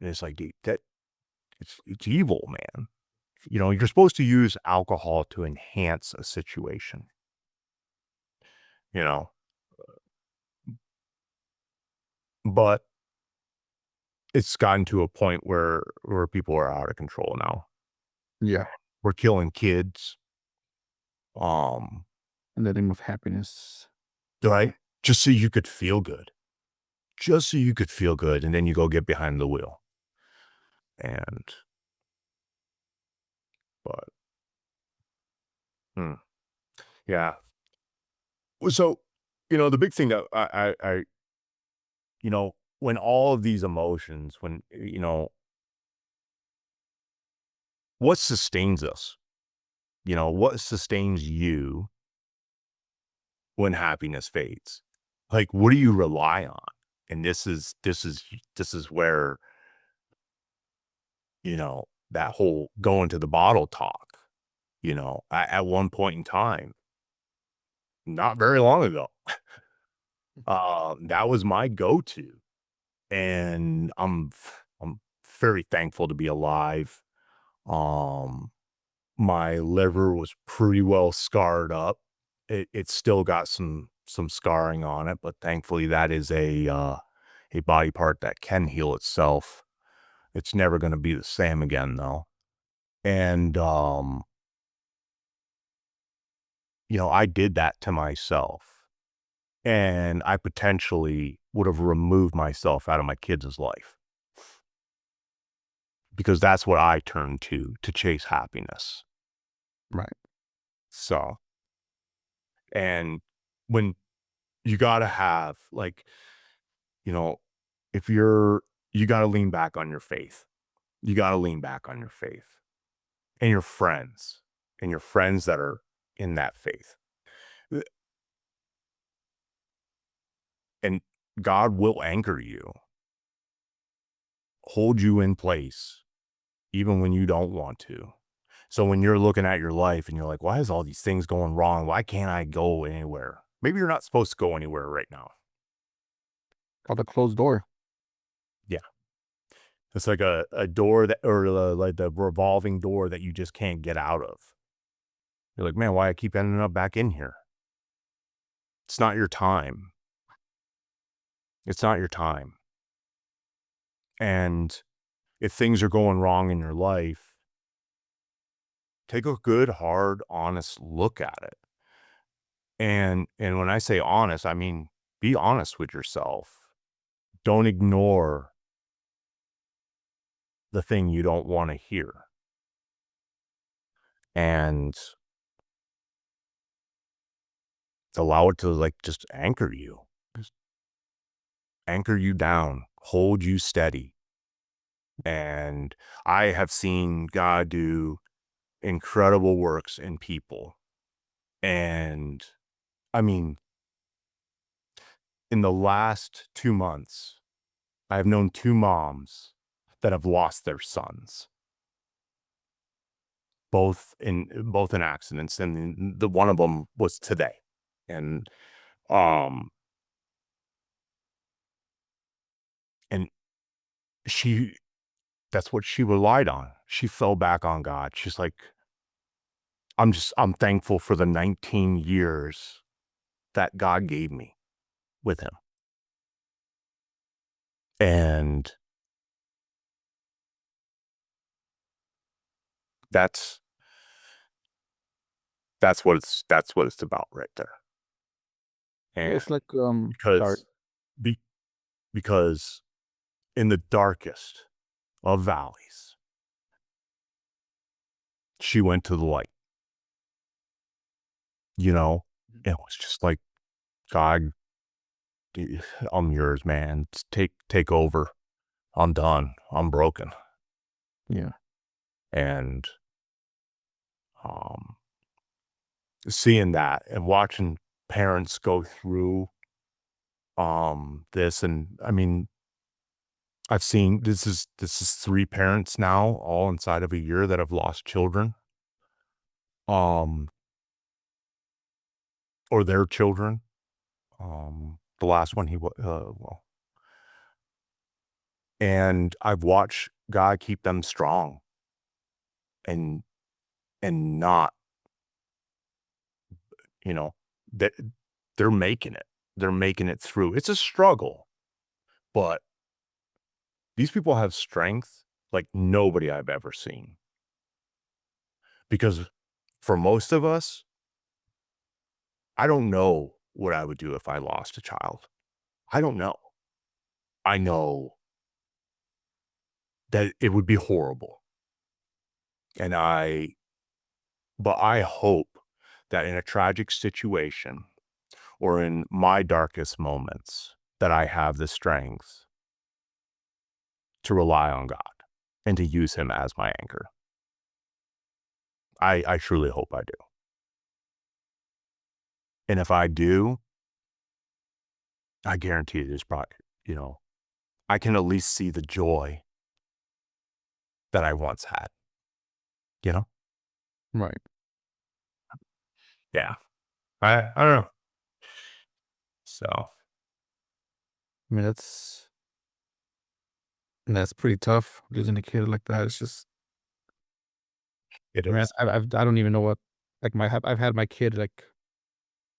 And it's like, dude, it's evil, man. You're supposed to use alcohol to enhance a situation, you know, but it's gotten to a point where people are out of control now. Yeah. We're killing kids, um, In the name of happiness. right? Just so you could feel good. Just so you could feel good, and then you go get behind the wheel. And but, hmm, yeah. Well, so, the big thing that when all of these emotions, when, what sustains us? What sustains you when happiness fades? Like, what do you rely on? And this is where, that whole going to the bottle talk, at one point in time, not very long ago, that was my go-to. And I'm very thankful to be alive. Um, my liver was pretty well scarred up. It's still got some scarring on it, but thankfully that is a body part that can heal itself. It's never gonna be the same again though. And I did that to myself. and I potentially would have removed myself out of my kids' life because that's what I turned to chase happiness. Right. So, and when you got to have like, you know, if you got to lean back on your faith. You got to lean back on your faith and your friends that are in that faith. Uh, And God will anchor you, hold you in place, even when you don't want to. So when you're looking at your life and you're like, why is all these things going wrong? Why can't I go anywhere? Maybe you're not supposed to go anywhere right now. Called a closed door. Yeah. It's like a door that, or like the revolving door that you just can't get out of. You're like, man, why I keep ending up back in here? It's not your time. It's not your time. And if things are going wrong in your life, take a good, hard, honest look at it. And when I say honest, I mean be honest with yourself. Don't ignore the thing you don't want to hear. And allow it to like just anchor you. Just anchor you down, hold you steady. And I have seen God do incredible works in people. And I mean, in the last 2 months, I have known two moms that have lost their sons, both in accidents, and the one of them was today. And um and she that's what she relied on. She fell back on God. She's like, I'm thankful for the 19 years that God gave me with him. And that's that's what it's about right there. Yeah, And it's like, sorry. because be, because in the darkest of valleys, she went to the light, you know? It was just like, God, I'm yours, man. Take over. I'm done. I'm broken. Yeah. And um seeing that and watching parents go through this, and I mean, I've seen this is three parents now all inside of a year that have lost children. Um or their children. The last one well, and I've watched God keep them strong and not, you know, that they're making it. They're making it through. It's a struggle, but these people have strength like nobody I've ever seen. Because for most of us, I don't know what I would do if I lost a child. I don't know. I know that it would be horrible. And but I hope that in a tragic situation or in my darkest moments, that I have the strength to rely on God and to use him as my anchor. I truly hope I do. And if I do, I guarantee you there's probably, you know, I can at least see the joy that I once had, you know? Right. Yeah. I don't know. So I mean, that's pretty tough losing a kid like that. It's just, it I mean, is. I don't even know what, like, I've had my kid, like,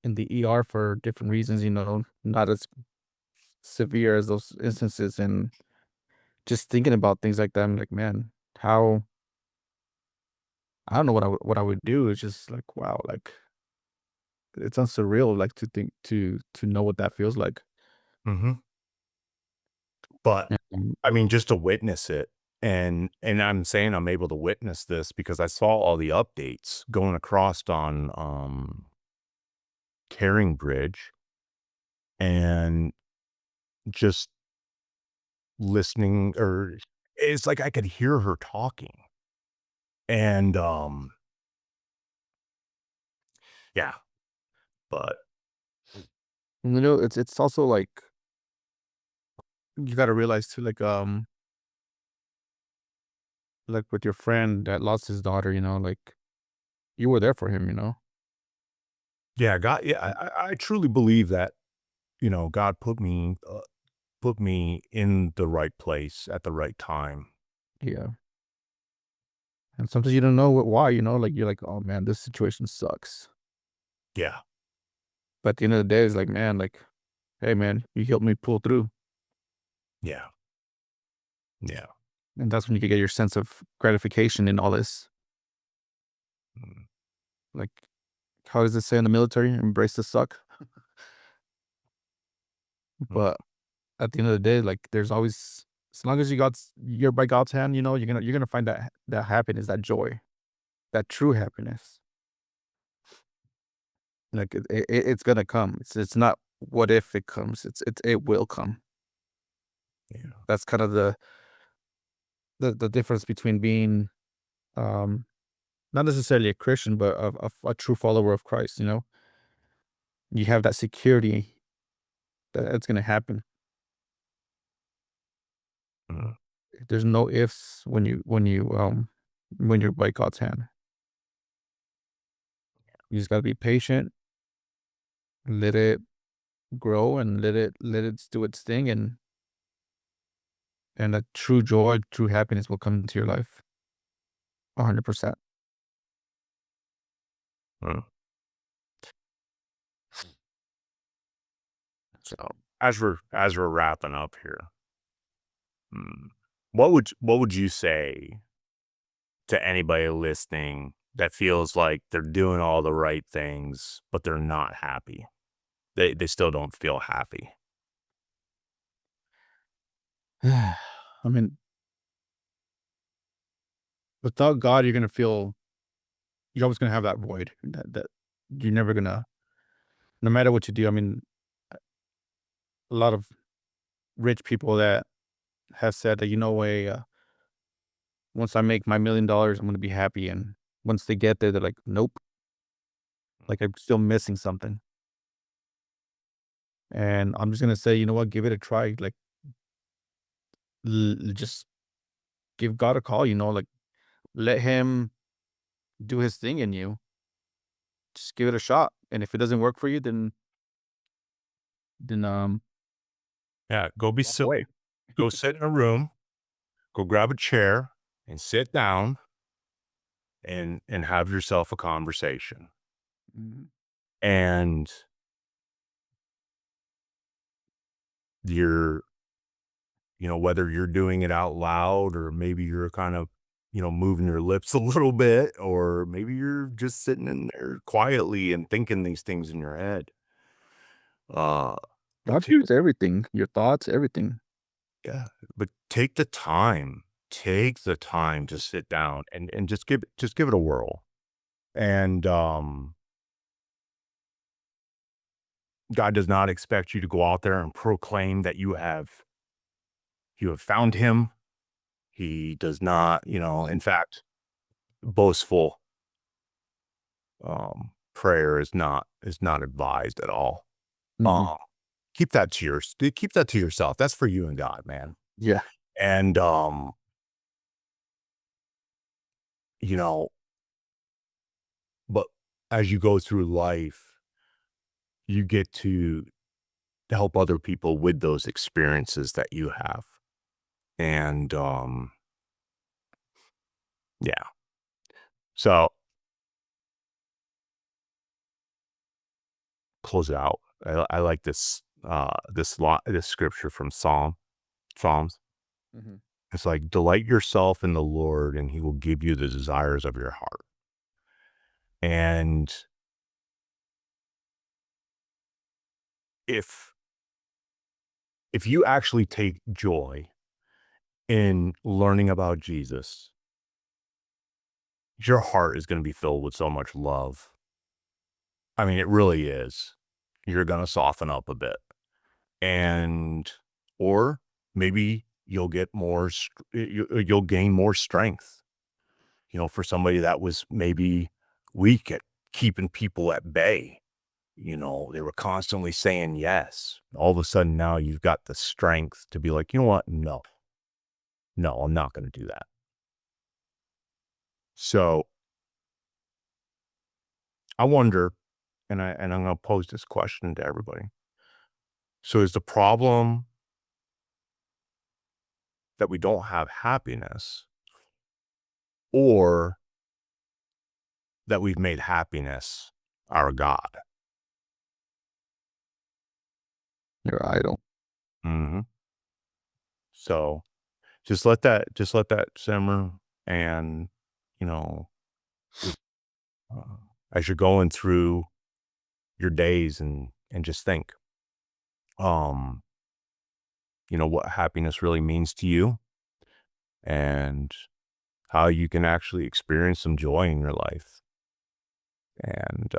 in the ER for different reasons, not as severe as those instances, and just thinking about things like that, I'm like, "Man, how." I don't know what I would do. It's just like, wow, like, it sounds surreal, like, to think to know what that feels like. Mhm. But, And I mean, just to witness it, and I'm saying I'm able to witness this because I saw all the updates going across on, Caring Bridge and just listening or it's like I could hear her talking, and, yeah, but it's also, like, you gotta realize too, like, with your friend that lost his daughter, like, you were there for him, you know? yeah, God yeah, I truly believe that, God put me in the right place at the right time. Yeah, and sometimes you don't know why, like, you're like, "Oh, man, this situation sucks." Yeah, But at the end of the day, it's like, "Man, like, hey, man, you helped me pull through." yeah, yeah, And that's when you can get your sense of gratification in all this. mm, Like, how does it say in the military? "Embrace the suck." mm, But at the end of the day, like, there's always, as long as you're by God's hand, you're gonna find that happiness, that joy, that true happiness. Like, it's gonna come. It's not what if it comes. It will come. yeah, That's kind of the difference between being, um, not necessarily a Christian, but a true follower of Christ, you know? You have that security that it's gonna happen. mm, There's no ifs when you're by God's hand. You just gotta be patient, let it grow, and let it do its thing, and a true joy, true happiness will come into your life 100%. mm. So, as we're wrapping up here, what would you say to anybody listening that feels like they're doing all the right things, but they're not happy? They still don't feel happy. I mean, without God, you're always gonna have that void that you're never gonna, no matter what you do. I mean, a lot of rich people that have said that, once I make my $1,000,000, I'm gonna be happy. And once they get there, they're like, nope, like, I'm still missing something. And I'm just gonna say, you know what, give it a try. Like, just give God a call. Like, let Him do His thing in you. Just give it a shot. And if it doesn't work for you, then Yeah, go be walk away. silly. Go sit in a room, go grab a chair and sit down and have yourself a conversation. Mhm. And you're, whether you're doing it out loud or maybe you're kind of, moving your lips a little bit, or maybe you're just sitting in there quietly and thinking these things in your head. Uh, but God hears everything, your thoughts, everything. yeah, but take the time to sit down and just give it a whirl. And, God does not expect you to go out there and proclaim that you have found him. He does not, in fact, boastful, prayer is not advised at all. Mhm. Um, keep that to yourself. That's for you and God, man. Yeah. And, you know, but as you go through life, you get to help other people with those experiences that you have. And, yeah. So close it out. I like this scripture from Psalms. Mhm. It's like, delight yourself in the Lord and he will give you the desires of your heart. And if you actually take joy in learning about Jesus, your heart is gonna be filled with so much love. I mean, it really is. You're gonna soften up a bit, and or maybe you'll get more you'll gain more strength, for somebody that was maybe weak at keeping people at bay. They were constantly saying yes. All of a sudden now you've got the strength to be like, "You know what? No. No, I'm not gonna do that." So, I wonder, and I'm gonna pose this question to everybody. So is the problem that we don't have happiness, or that we've made happiness our God? Your idol. Mhm. So, just let that simmer, and, you know, uh, as you're going through your days, and just think, um, what happiness really means to you, and how you can actually experience some joy in your life. And,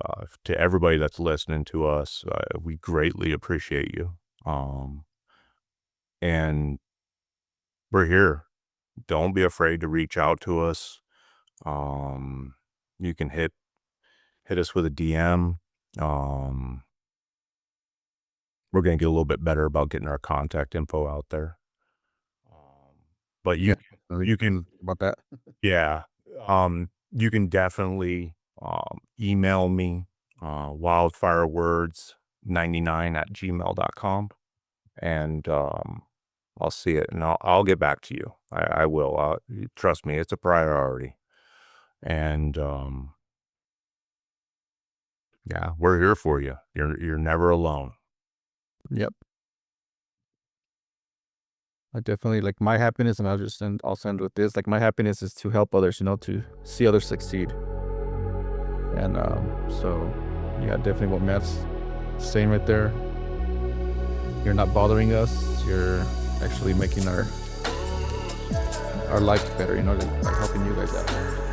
to everybody that's listening to us, we greatly appreciate you. And we're here. Don't be afraid to reach out to us. Um, you can hit us with a DM. Um, we're gonna get a little bit better about getting our contact info out there. But Yeah, really you can about that. yeah, you can definitely, email me, wildfirewords99@gmail.com, and, I'll see it, and I'll get back to you. I will, trust me, it's a priority. And, yeah, we're here for you. You're never alone. Yep. I definitely like my happiness, and I'll send with this. Like my happiness is to help others, to see others succeed. And so yeah, definitely what Matt's saying right there. You're not bothering us. You're actually making our life better, like helping you guys out.